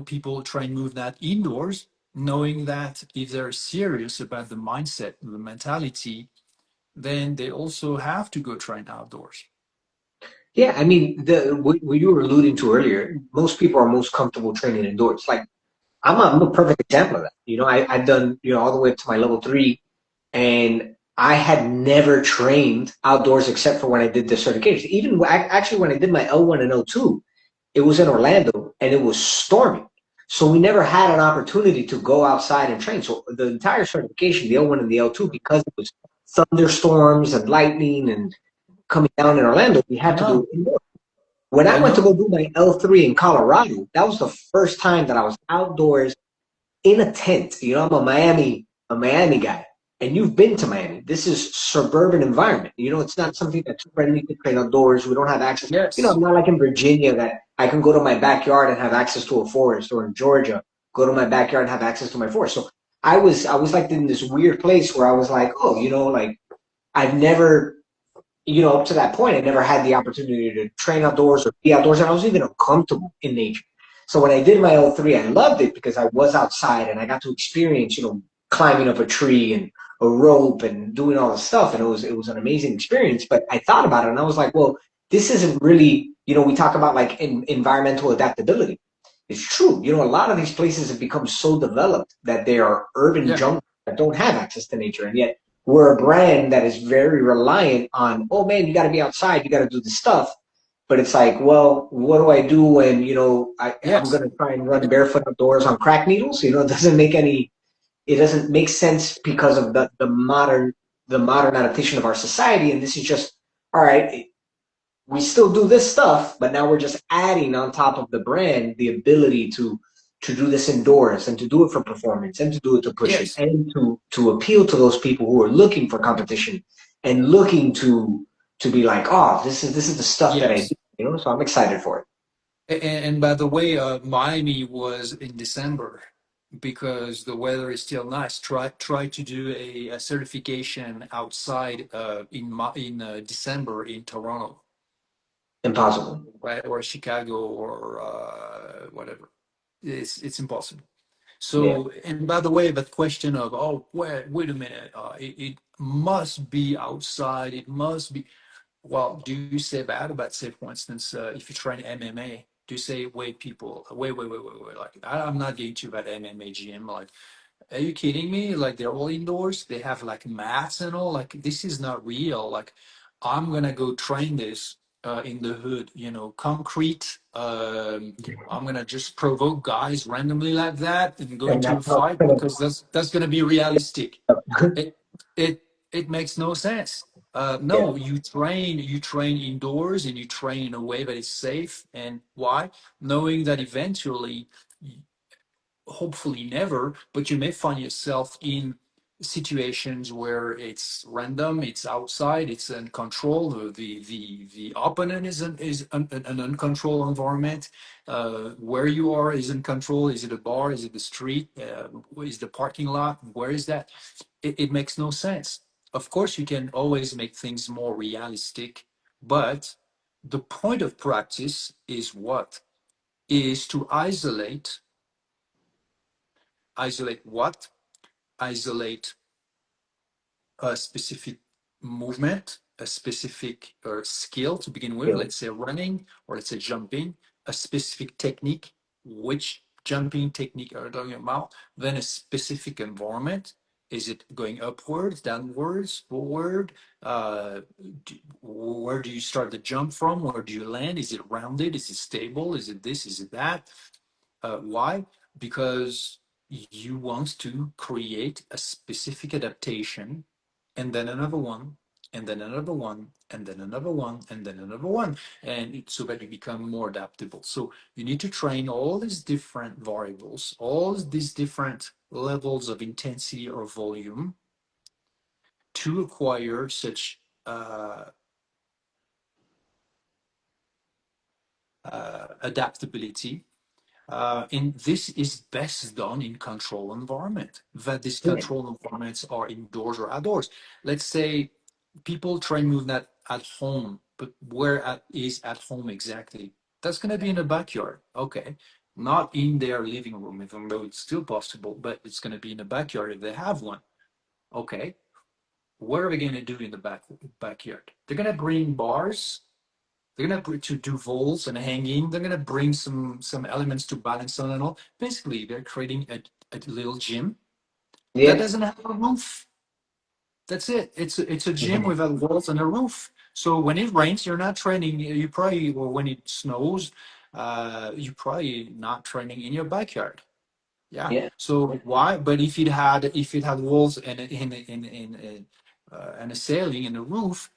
people try and move that indoors, knowing that if they're serious about the mindset, the mentality, then they also have to go train outdoors. yeah. I mean, the what you were alluding to earlier, most people are most comfortable training indoors. Like I'm a perfect example of that. I've done all the way up to my level 3, and I had never trained outdoors except for when I did the certification. Even actually when I did my L1 and L2, it was in Orlando and it was stormy. So we never had an opportunity to go outside and train. So the entire certification, the L1 and the L2, because it was thunderstorms and lightning and coming down in Orlando, we I had to do know, it indoors. When I I went to know. go do my L3 in Colorado, that was the first time that I was outdoors in a tent. I'm a Miami guy, and you've been to Miami. This is suburban environment. It's not something that's friendly to train outdoors. We don't have access. Yes, I'm not like in Virginia that I can go to my backyard and have access to a forest, or in Georgia, go to my backyard and have access to my forest. So I was like in this weird place where I was like, oh, like I've never up to that point, I never had the opportunity to train outdoors or be outdoors, and I was even uncomfortable in nature. So when I did my L3, I loved it because I was outside and I got to experience, climbing up a tree and a rope and doing all this stuff, and it was an amazing experience. But I thought about it and I was like, well, this isn't really, we talk about like environmental adaptability. It's true, a lot of these places have become so developed that they are urban yeah, jungles that don't have access to nature, and yet we're a brand that is very reliant on, oh man, you got to be outside, you got to do this stuff. But it's like, well, what do I do when, I'm yes, going to try and run barefoot outdoors on crack needles? It doesn't make sense because of the modern adaptation of our society. And this is just, all right, we still do this stuff, but now we're just adding on top of the brand the ability to do this indoors and to do it for performance and to do it to push it yes. and to appeal to those people who are looking for competition and looking to be like, oh, this is the stuff that I do. Yes. So I'm excited for it. And by the way, Miami was in December because the weather is still nice. Try to do a certification outside in December in Toronto, Impossible. right, or Chicago or whatever. It's impossible. Yeah. So, and by the way, that question of, oh, wait a minute, it must be outside, it must be. Well, do you say that about, say, for instance, if you train MMA, do you say, wait, people, wait, like, I'm not going to that MMA gym, like, are you kidding me? Like they're all indoors. They have like mats and all. Like this is not real. Like I'm gonna go train this in the hood. Concrete. I'm gonna just provoke guys randomly like that and go And into that's a how it's fight gonna because that's gonna be realistic. be. It it it makes no sense. Yeah. No, you train indoors and you train in a way that is safe. And why? Knowing that eventually, hopefully never, but you may find yourself in situations where it's random, it's outside, it's uncontrolled. The opponent is an uncontrolled environment. Where you are is uncontrolled. Is it a bar? Is it the street? Is the parking lot? Where is that? It makes no sense. Of course, you can always make things more realistic, but the point of practice is what? Is to isolate what? Isolate a specific movement, a specific skill to begin with, Yeah. let's say running or let's say jumping, a specific technique, which jumping technique are you talking about, then a specific environment. Is it going upwards, downwards, forward? Where do you start the jump from? Where do you land? Is it rounded? Is it stable? Is it this? Is it that? Why? Because you want to create a specific adaptation, and then another one, and then another one, and then another one, and then another one, and so that you become more adaptable. So you need to train all these different variables, all these different levels of intensity or volume to acquire such adaptability. And this is best done in control environment. That these Yeah. control environments are indoors or outdoors. Let's say people try and move that at home, but is at home exactly? That's going to be in the backyard. Okay. Not in their living room, even though it's still possible, but it's going to be in the backyard if they have one. Okay. What are they going to do in the backyard? They're going to bring bars, they're gonna to do vaults and hanging. They're gonna bring some elements to balance on and all. Basically, they're creating a little gym that Yeah. doesn't have a roof. That's it. It's a gym Mhm. without walls and a roof. So when it rains, you're not training. You probably, or when it snows, you probably not training in your backyard. Yeah. Yeah. So why? But if it had walls and a ceiling and a roof,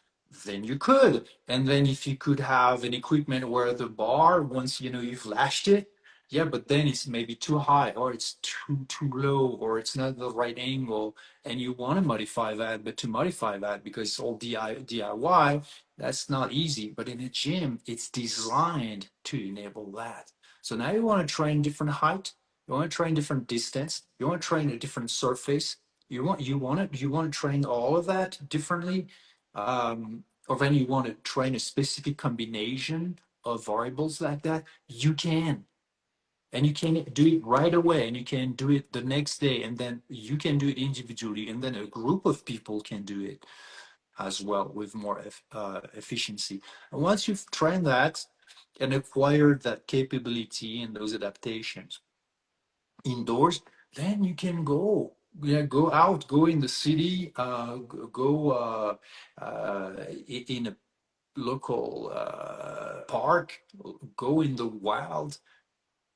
then you could. And then if you could have an equipment where the bar, once you've lashed it, yeah, but then it's maybe too high or it's too low or it's not the right angle, and you want to modify that. But to modify that, because it's all DIY, that's not easy. But in a gym, it's designed to enable that. So now you want to train different height, you want to train different distance. You want to train a different surface. You want to train all of that differently, or then you want to train a specific combination of variables like that. You can, and you can do it right away, and you can do it the next day, and then you can do it individually, and then a group of people can do it as well with more efficiency. And once you've trained that and acquired that capability and those adaptations indoors, then you can go. Yeah, go out, go in the city, go in a local park, go in the wild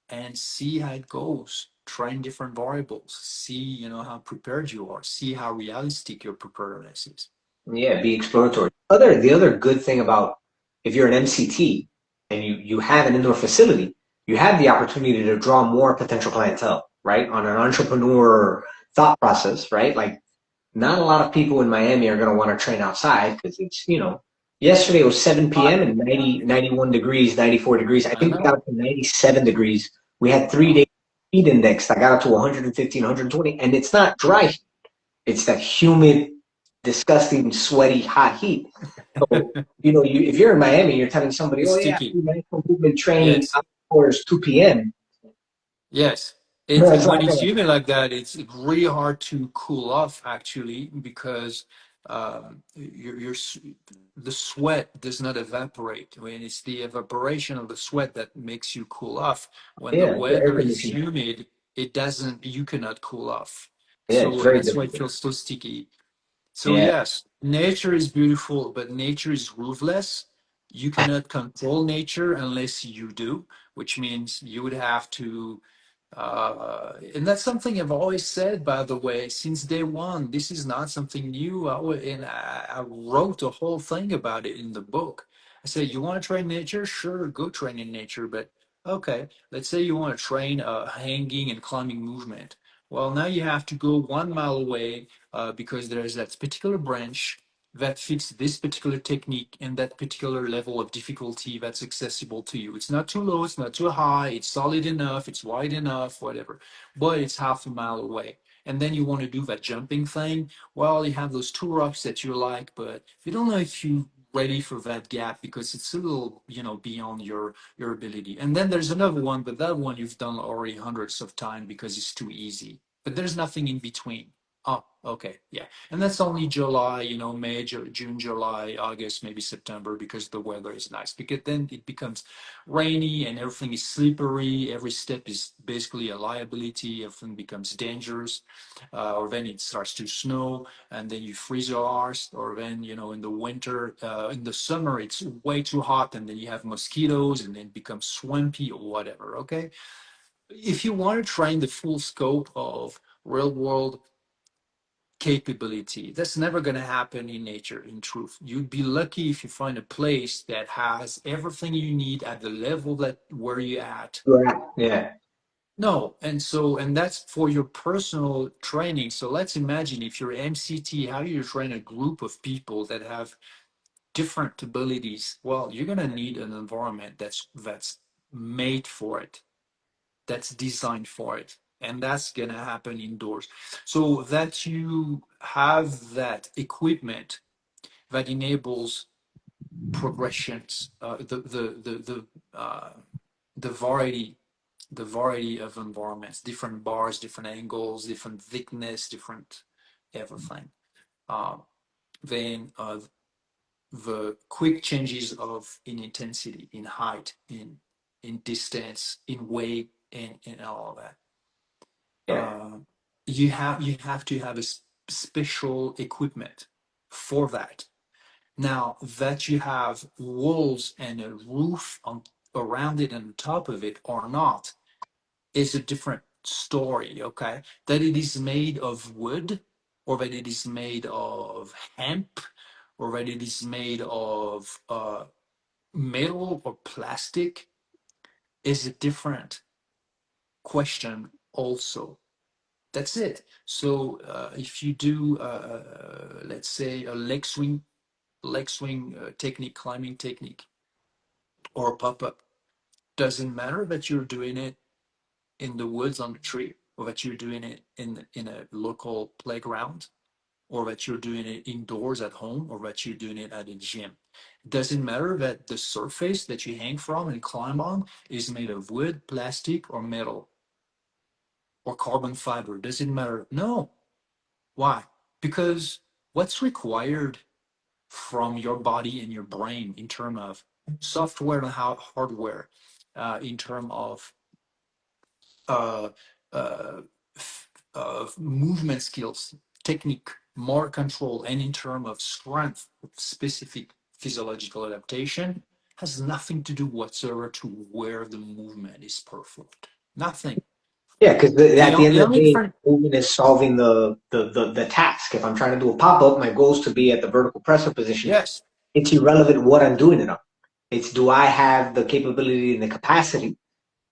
and see how it goes. Trying different variables, see how prepared you are, see how realistic your preparedness is. Yeah, be exploratory. The other good thing about if you're an MCT and you have an indoor facility, you have the opportunity to draw more potential clientele, right? On an entrepreneur thought process, right? Like not a lot of people in Miami are going to want to train outside because yesterday it was 7 p.m. Hot. and 91 degrees, 94 degrees. I I think we got know. up to 97 degrees. We had 3 days Wow. heat index that got up to 115, 120, and it's not dry. It's that humid, disgusting, sweaty, hot heat. So, if you're in Miami, you're telling somebody, It's oh, yeah, sticky. do mental movement training Yes. hours, 2 p.m. Yes, it's It's when not it's gonna, humid like that, it's really hard to cool off actually because the sweat does not evaporate. When it's the evaporation of the sweat that makes you cool off. When the yeah, the air weather is conditioning. humid, it doesn't. You cannot cool off. Yeah, it's So very that's why it difficult. feels so sticky. So Yeah. yes, nature is beautiful, but nature is ruthless. You cannot control nature unless you do, which means you would have to and that's something I've always said, by the way, since day one. This is not something new. I wrote a whole thing about it in the book. I said, you want to train nature? Sure, go train in nature. But okay, let's say you want to train hanging and climbing movement. Well, now you have to go 1 mile away because there's that particular branch that fits this particular technique and that particular level of difficulty that's accessible to you. It's not too low, it's not too high, it's solid enough, it's wide enough, whatever, but it's half a mile away. And then you want to do that jumping thing. Well, you have those two rocks that you like, but you don't know if you're ready for that gap because it's a little, beyond your ability. And then there's another one, but that one you've done already hundreds of times because it's too easy. But there's nothing in between. Oh, okay. Yeah. And that's only July, May, June, July, August, maybe September, because the weather is nice. Because then it becomes rainy and everything is slippery. Every step is basically a liability. Everything becomes dangerous. Or then it starts to snow and then you freeze your arse. Or then, in the winter, in the summer, it's way too hot and then you have mosquitoes and then it becomes swampy or whatever. Okay. If you want to train the full scope of real world capability. That's never going to happen in nature, in truth. You'd be lucky if you find a place that has everything you need at the level that where you're at. Right. Yeah. No, and that's for your personal training. So let's imagine if you're MCT, how do you train a group of people that have different abilities? Well, you're going to need an environment that's made for it, that's designed for it. And that's going to happen indoors. So that you have that equipment that enables progressions, the variety, the variety of environments, different bars, different angles, different thickness, different everything. Uh, then the quick changes of in intensity, in height, in distance, in weight, and all of that. Yeah. uh, you have to have a special equipment for that. Now that you have walls and a roof on around it and on top of it or not is a different story. Okay, that it is made of wood or that it is made of hemp or that it is made of metal or plastic is a different question also. That's it. So if you do, let's say, a leg swing technique, climbing technique, or a pop up, doesn't matter that you're doing it in the woods on a tree, or that you're doing it in a local playground, or that you're doing it indoors at home, or that you're doing it at a gym. It doesn't matter that the surface that you hang from and climb on is made of wood, plastic, or metal, or carbon fiber. Doesn't matter. No. Why? Because what's required from your body and your brain in terms of software and hardware, in terms of uh, uh, movement skills, technique, more control, and in terms of strength, specific physiological adaptation, has nothing to do whatsoever to where the movement is performed. Nothing. Yeah, because The, at the end the of the only day, difference, movement is solving the task. If I'm trying to do a pop up, my goal is to be at the vertical press up position. yes, It's irrelevant what I'm doing it on. It's do I have the capability and the capacity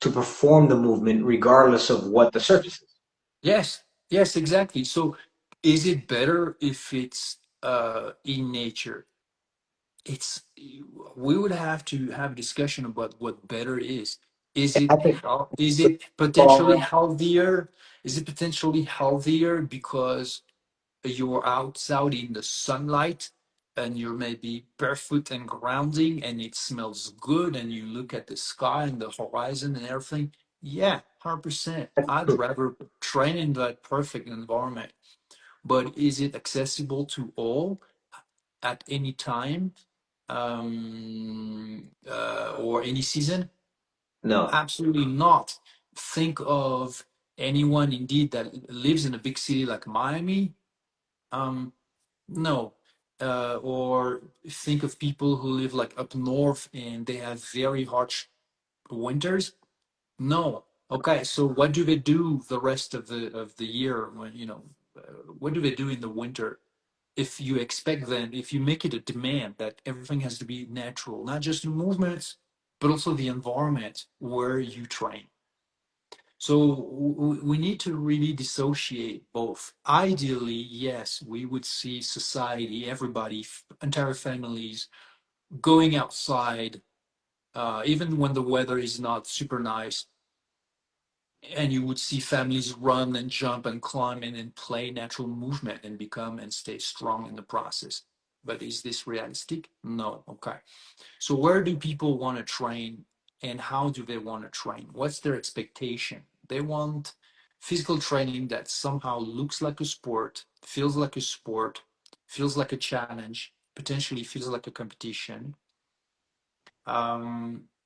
to perform the movement regardless of what the surface is. yes, yes, exactly. So, is it better if it's in nature? It's We would have to have a discussion about what better is. Is I it think is it potentially healthier? Is it potentially healthier because you're outside in the sunlight and you're maybe barefoot and grounding and it smells good and you look at the sky and the horizon and everything? Yeah, 100%. I'd rather train in that perfect environment. But is it accessible to all at any time, or any season? no. Absolutely not. Think of anyone indeed that lives in a big city like Miami. Um, no. Or think of people who live like up north and they have very harsh winters. No. Okay, so what do they do the rest of the year when what do they do in the winter? If you expect them, if you make it a demand that everything has to be natural, not just the movements, but also the environment where you train. So we need to really dissociate both. Ideally, yes, we would see society, everybody, entire families going outside, even when the weather is not super nice, and you would see families run and jump and climb and play natural movement and become and stay strong in the process. But is this realistic? No. Okay. So where do people want to train and how do they want to train? What's their expectation? They want physical training that somehow looks like a sport, feels like a challenge, potentially feels like a competition,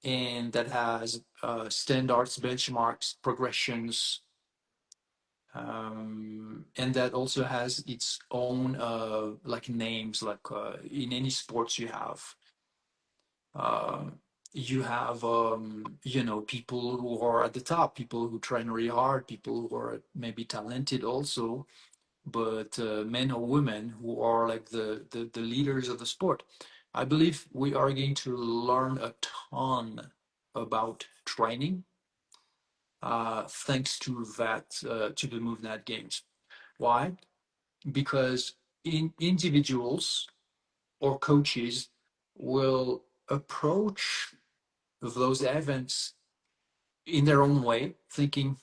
and that has standards, benchmarks, progressions, and that also has its own like names, like in any sports uh, you have people who are at the top, people who train really hard, people who are maybe talented also, but men or women who are like the leaders of the sport. I believe we are going to learn a ton about training thanks to that to the MovNat games. Why? Because individuals or coaches will approach those events in their own way, thinking,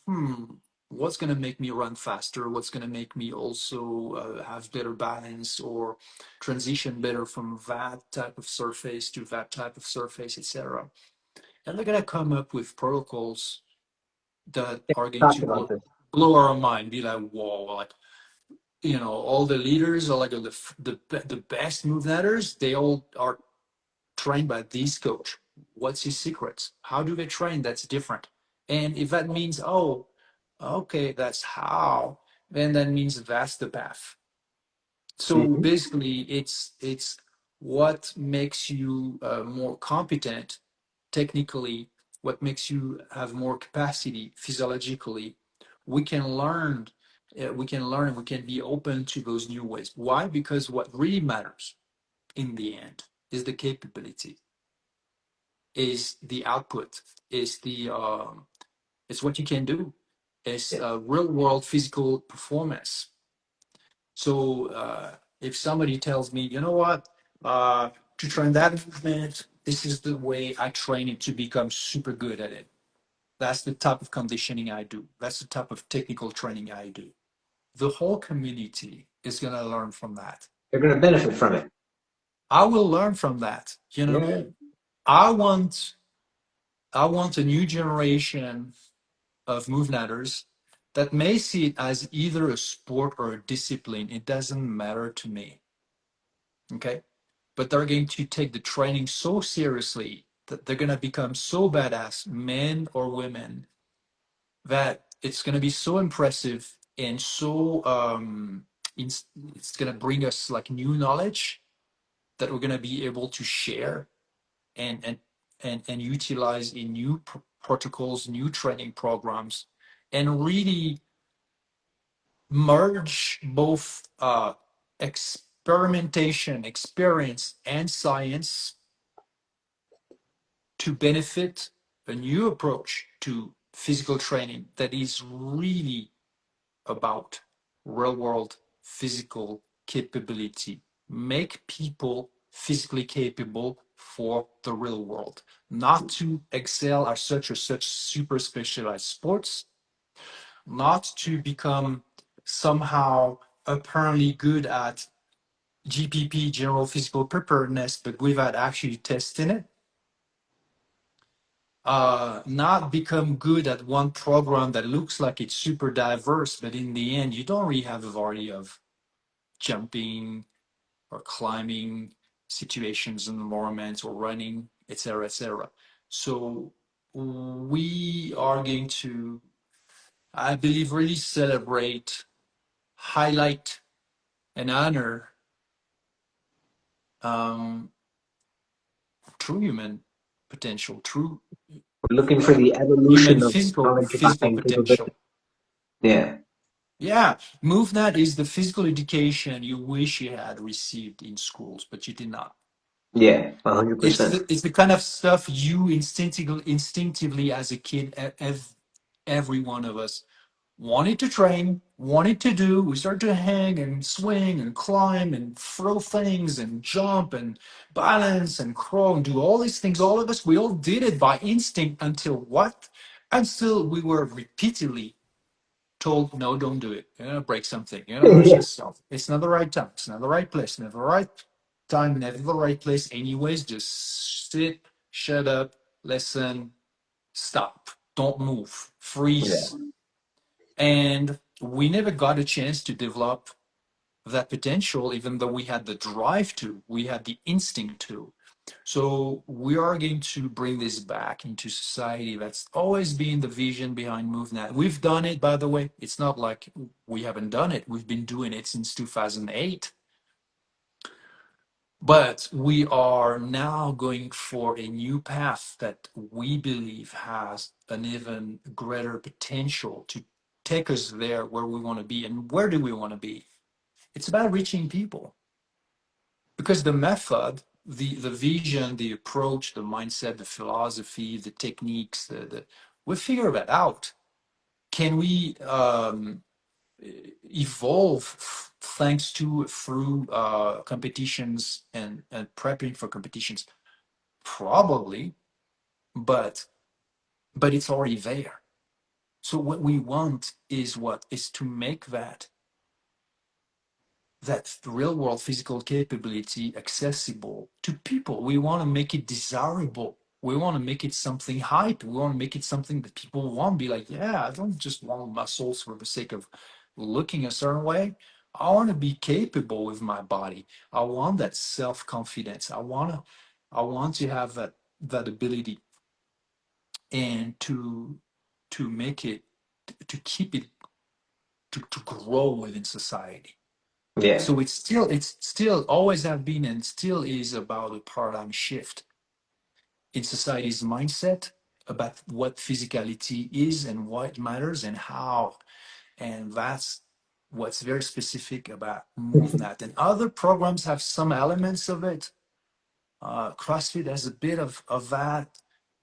what's going to make me run faster? What's going to make me also have better balance or transition better from that type of surface to that type of surface, etc. And they're going to come up with protocols that are going Talked to about this. blow our mind, be like, whoa, like, all the leaders are like the best move netters. They all are trained by this coach. What's his secrets? How do they train? That's different. And if that means, oh, okay, that's how, then that means that's the path. So Hmm. basically, it's what makes you more competent technically, what makes you have more capacity physiologically. We can learn, we can be open to those new ways. Why? Because what really matters in the end is the capability, is the output, is the it's what you can do, is Yeah. real world physical performance. So if somebody tells me, you know what, to train that movement, this is the way I train it to become super good at it. That's the type of conditioning I do. That's the type of technical training I do. The whole community is going to learn from that. They're going to benefit from it. I will learn from that. Yeah. I want I want a new generation of MovNaters that may see it as either a sport or a discipline. It doesn't matter to me. Okay. But they're going to take the training so seriously that they're going to become so badass, men or women, that it's going to be so impressive and so it's going to bring us like new knowledge that we're going to be able to share and and utilize in new protocols, new training programs, and really merge both experimentation, experience, and science to benefit a new approach to physical training that is really about real world physical capability. Make people physically capable for the real world, not to excel at such or such super specialized sports, not to become somehow apparently good at GPP, general physical preparedness, but without actually testing it. Not become good at one program that looks like it's super diverse, but in the end, you don't really have a variety of jumping or climbing situations and environments or running, etc., etc. So we are going to, I believe, really celebrate, highlight, and honor um, true human potential, true We're looking for uh, the human evolution of knowledge physical and capability. potential. Yeah. Yeah, MovNat is the physical education you wish you had received in schools, but you did not. Yeah. 100%. It's the kind of stuff you instinctively as a kid, every one of us wanted to train, wanted to do. We started to hang and swing and climb and throw things and jump and balance and crawl and do all these things. All of us, we all did it by instinct until what? Until we were repeatedly told, no, don't do it. You're gonna break something. You're gonna hurt Yeah. yourself. It's not the right time. It's not the right place. Never the right time. Never the right place. Anyways, just sit, shut up, listen, stop. Don't move. Yeah. Freeze. And we never got a chance to develop that potential, even though we had the drive to, we had the instinct to. So we are going to bring this back into society. That's always been the vision behind MovNat. We've done it, by the way. It's not like we haven't done it. We've been doing it since 2008. But we are now going for a new path that we believe has an even greater potential to take us there where we want to be. And where do we want to be? It's about reaching people, because the method, the vision, the approach, the mindset, the philosophy, the techniques, we figure that out. Can we evolve thanks to through competitions and prepping for competitions? Probably, but it's already there. So what we want is what is to make that real world physical capability accessible to people. We want to make it desirable. We want to make it something hype. We want to make it something that people want to be like, yeah, I don't just want muscles for the sake of looking a certain way. I want to be capable with my body. I want that self-confidence. I want to have that ability, and to make it, to keep it, to grow within society. Yeah. So it's still always have been and still is about a paradigm shift in society's mindset about what physicality is and why it matters and how. And that's what's very specific about MovNat. And other programs have some elements of it. CrossFit has a bit of that,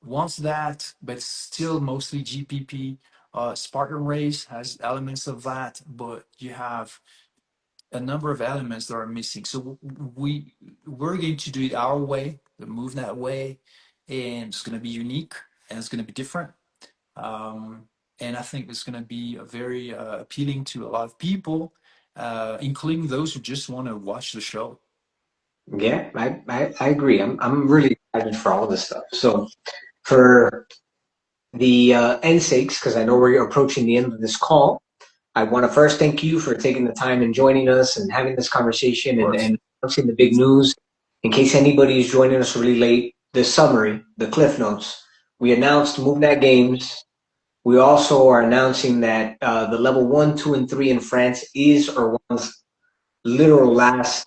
wants that, but still mostly GPP. Spartan Race has elements of that, but you have a number of elements that are missing. So we're going to do it our way, the MovNat way, and it's going to be unique and it's going to be different. Um, and I think it's going to be a very appealing to a lot of people, including those who just want to watch the show. Yeah, I agree. I'm really excited for all this stuff. So for the end sakes, because I know we're approaching the end of this call, I want to first thank you for taking the time and joining us and having this Of conversation course. and announcing the big news. In case anybody is joining us really late, the summary, the cliff notes. We announced MovNat Games. We also are announcing that the level 1, 2, and 3 in France is Erwan's literal last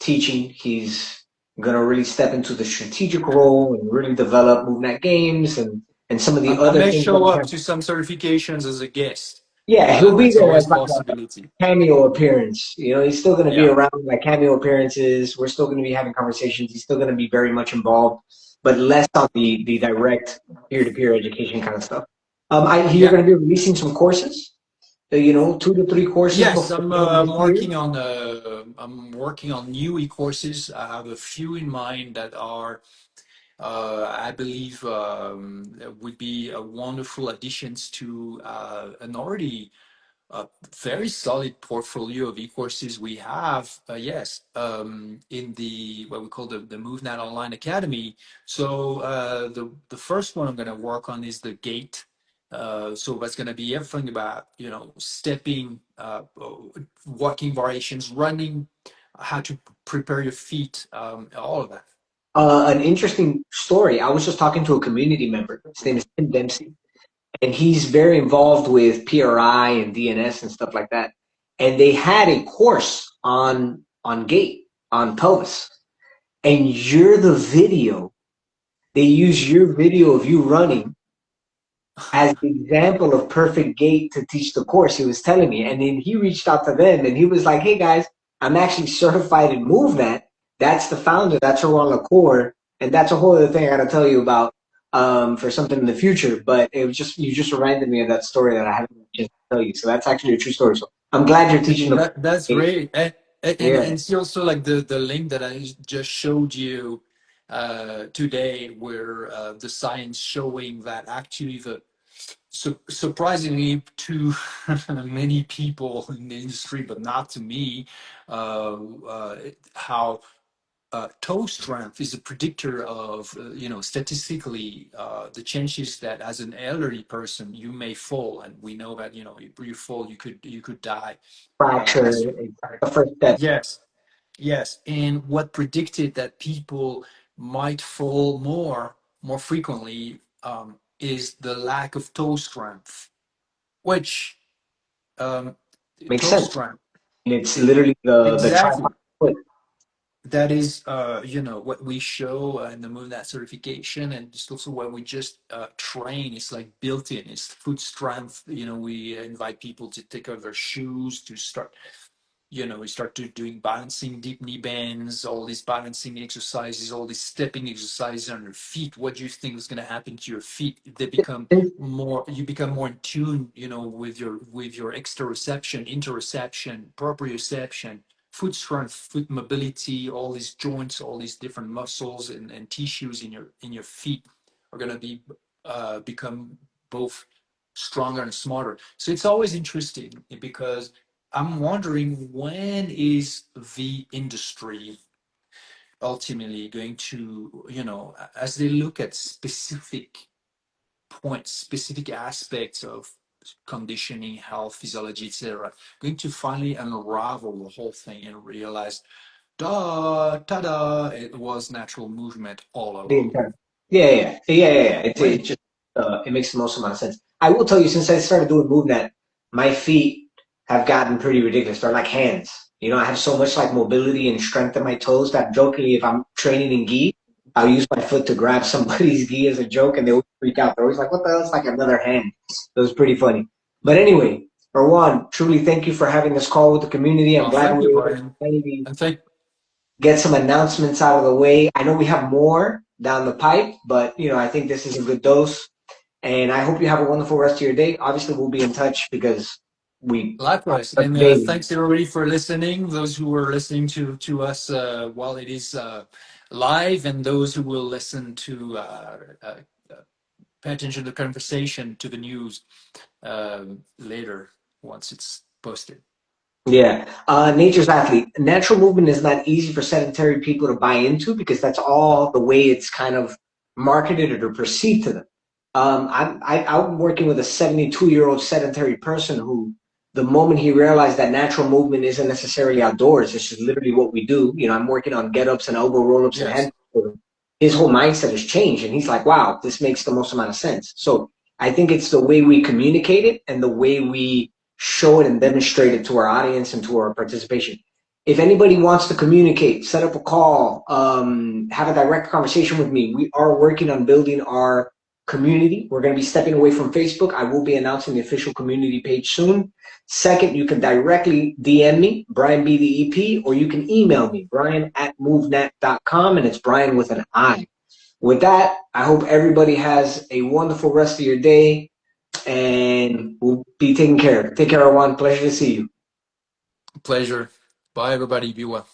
teaching. He's going to really step into the strategic role and really develop MovNat Games and some of the I other may things that show we up have. to some certifications as a guest. Yeah, he'll be That's there as always a like possibility. a cameo appearance. He's still going to be Yeah. around like cameo appearances. We're still going to be having conversations. He's still going to be very much involved, but less on the direct peer-to-peer education kind of stuff. You're Yeah. going to be releasing some courses, 2 to 3 courses Yes, before the end of this year. I'm working on new e-courses. I have a few in mind that are, I believe, would be wonderful additions to an already very solid portfolio of e-courses we have. Yes, in the what we call the MovNat Online Academy. So the first one I'm going to work on is the Gait. So that's going to be everything about stepping, walking variations, running, how to prepare your feet, all of that. An interesting story. I was just talking to a community member. His name is Tim Dempsey, and he's very involved with PRI and DNS and stuff like that. And they had a course on gait on pelvis, and you're the video. They use your video of you running as the example of perfect gait to teach the course. He was telling me, and then he reached out to them, and he was like, "Hey guys, I'm actually certified in MovNat. That's the founder. That's Erwan Corre, and that's a whole other thing I got to tell you about for something in the future." But it was just you just reminded me of that story that I haven't just tell you. So that's actually a true story. So I'm glad you're teaching the That's course. great. And Yeah. see also like the link that I just showed you today, where the science showing that actually surprisingly to many people in the industry, but not to me, how toe strength is a predictor of, statistically, the chances that as an elderly person you may fall, and we know that if you fall, you could die. Fracture, As you, the first step. yes, yes, and what predicted that people might fall more frequently is the lack of toe strength, which um, Makes toe sense. strength. And it's literally the tripod Exactly. foot. That is, what we show in the MovNat certification, and it's also what we just train. It's like built in. It's foot strength. We invite people to take off their shoes to start. We start doing balancing, deep knee bends, all these balancing exercises, all these stepping exercises on your feet. What do you think is going to happen to your feet? They become more. You become more in tune, with your exteroception, interoception, proprioception, foot strength, foot mobility. All these joints, all these different muscles and tissues in your feet are going to become both stronger and smarter. So it's always interesting because I'm wondering, when is the industry ultimately going to, as they look at specific points, specific aspects of conditioning, health, physiology, etc., going to finally unravel the whole thing and realize, da, ta-da, it was natural movement all The along. intent. Yeah. It When? just it makes the most amount of sense. I will tell you, since I started doing MovNat, my feet have gotten pretty ridiculous. They're like hands. I have so much like mobility and strength in my toes that jokingly, if I'm training in gi, I'll use my foot to grab somebody's gi as a joke, and they always freak out. They're always like, "What the hell?" It's like another hand. It was pretty funny. But anyway, Erwan, truly thank you for having this call with the community. I'm Well, glad thank we you, were able to Brian. finally And thank get some announcements out of the way. I know we have more down the pipe, but I think this is a good dose. And I hope you have a wonderful rest of your day. Obviously, we'll be in touch because we Likewise, are and daily. thanks everybody for listening. Those who are listening to us while it is live, and those who will listen to pay attention to the conversation, to the news later once it's posted. Yeah. Nature's athlete. Natural movement is not easy for sedentary people to buy into because that's all the way it's kind of marketed or perceived to them. I'm working with a 72-year-old sedentary person who, the moment he realized that natural movement isn't necessarily outdoors, it's just literally what we do. I'm working on get ups and elbow roll ups and Yes, hand. His whole mindset has changed, and he's like, "Wow, this makes the most amount of sense." So I think it's the way we communicate it and the way we show it and demonstrate it to our audience and to our participation. If anybody wants to communicate, set up a call, have a direct conversation with me. We are working on building our community. We're going to be stepping away from Facebook. I will be announcing the official community page soon. Second, you can directly DM me, Brian B. the EP, or you can email me, brian@movnat.com, and it's Brian with an I. With that, I hope everybody has a wonderful rest of your day, and we'll be taking care. Take care, everyone. Pleasure to see you. pleasure. Bye, everybody. Be well.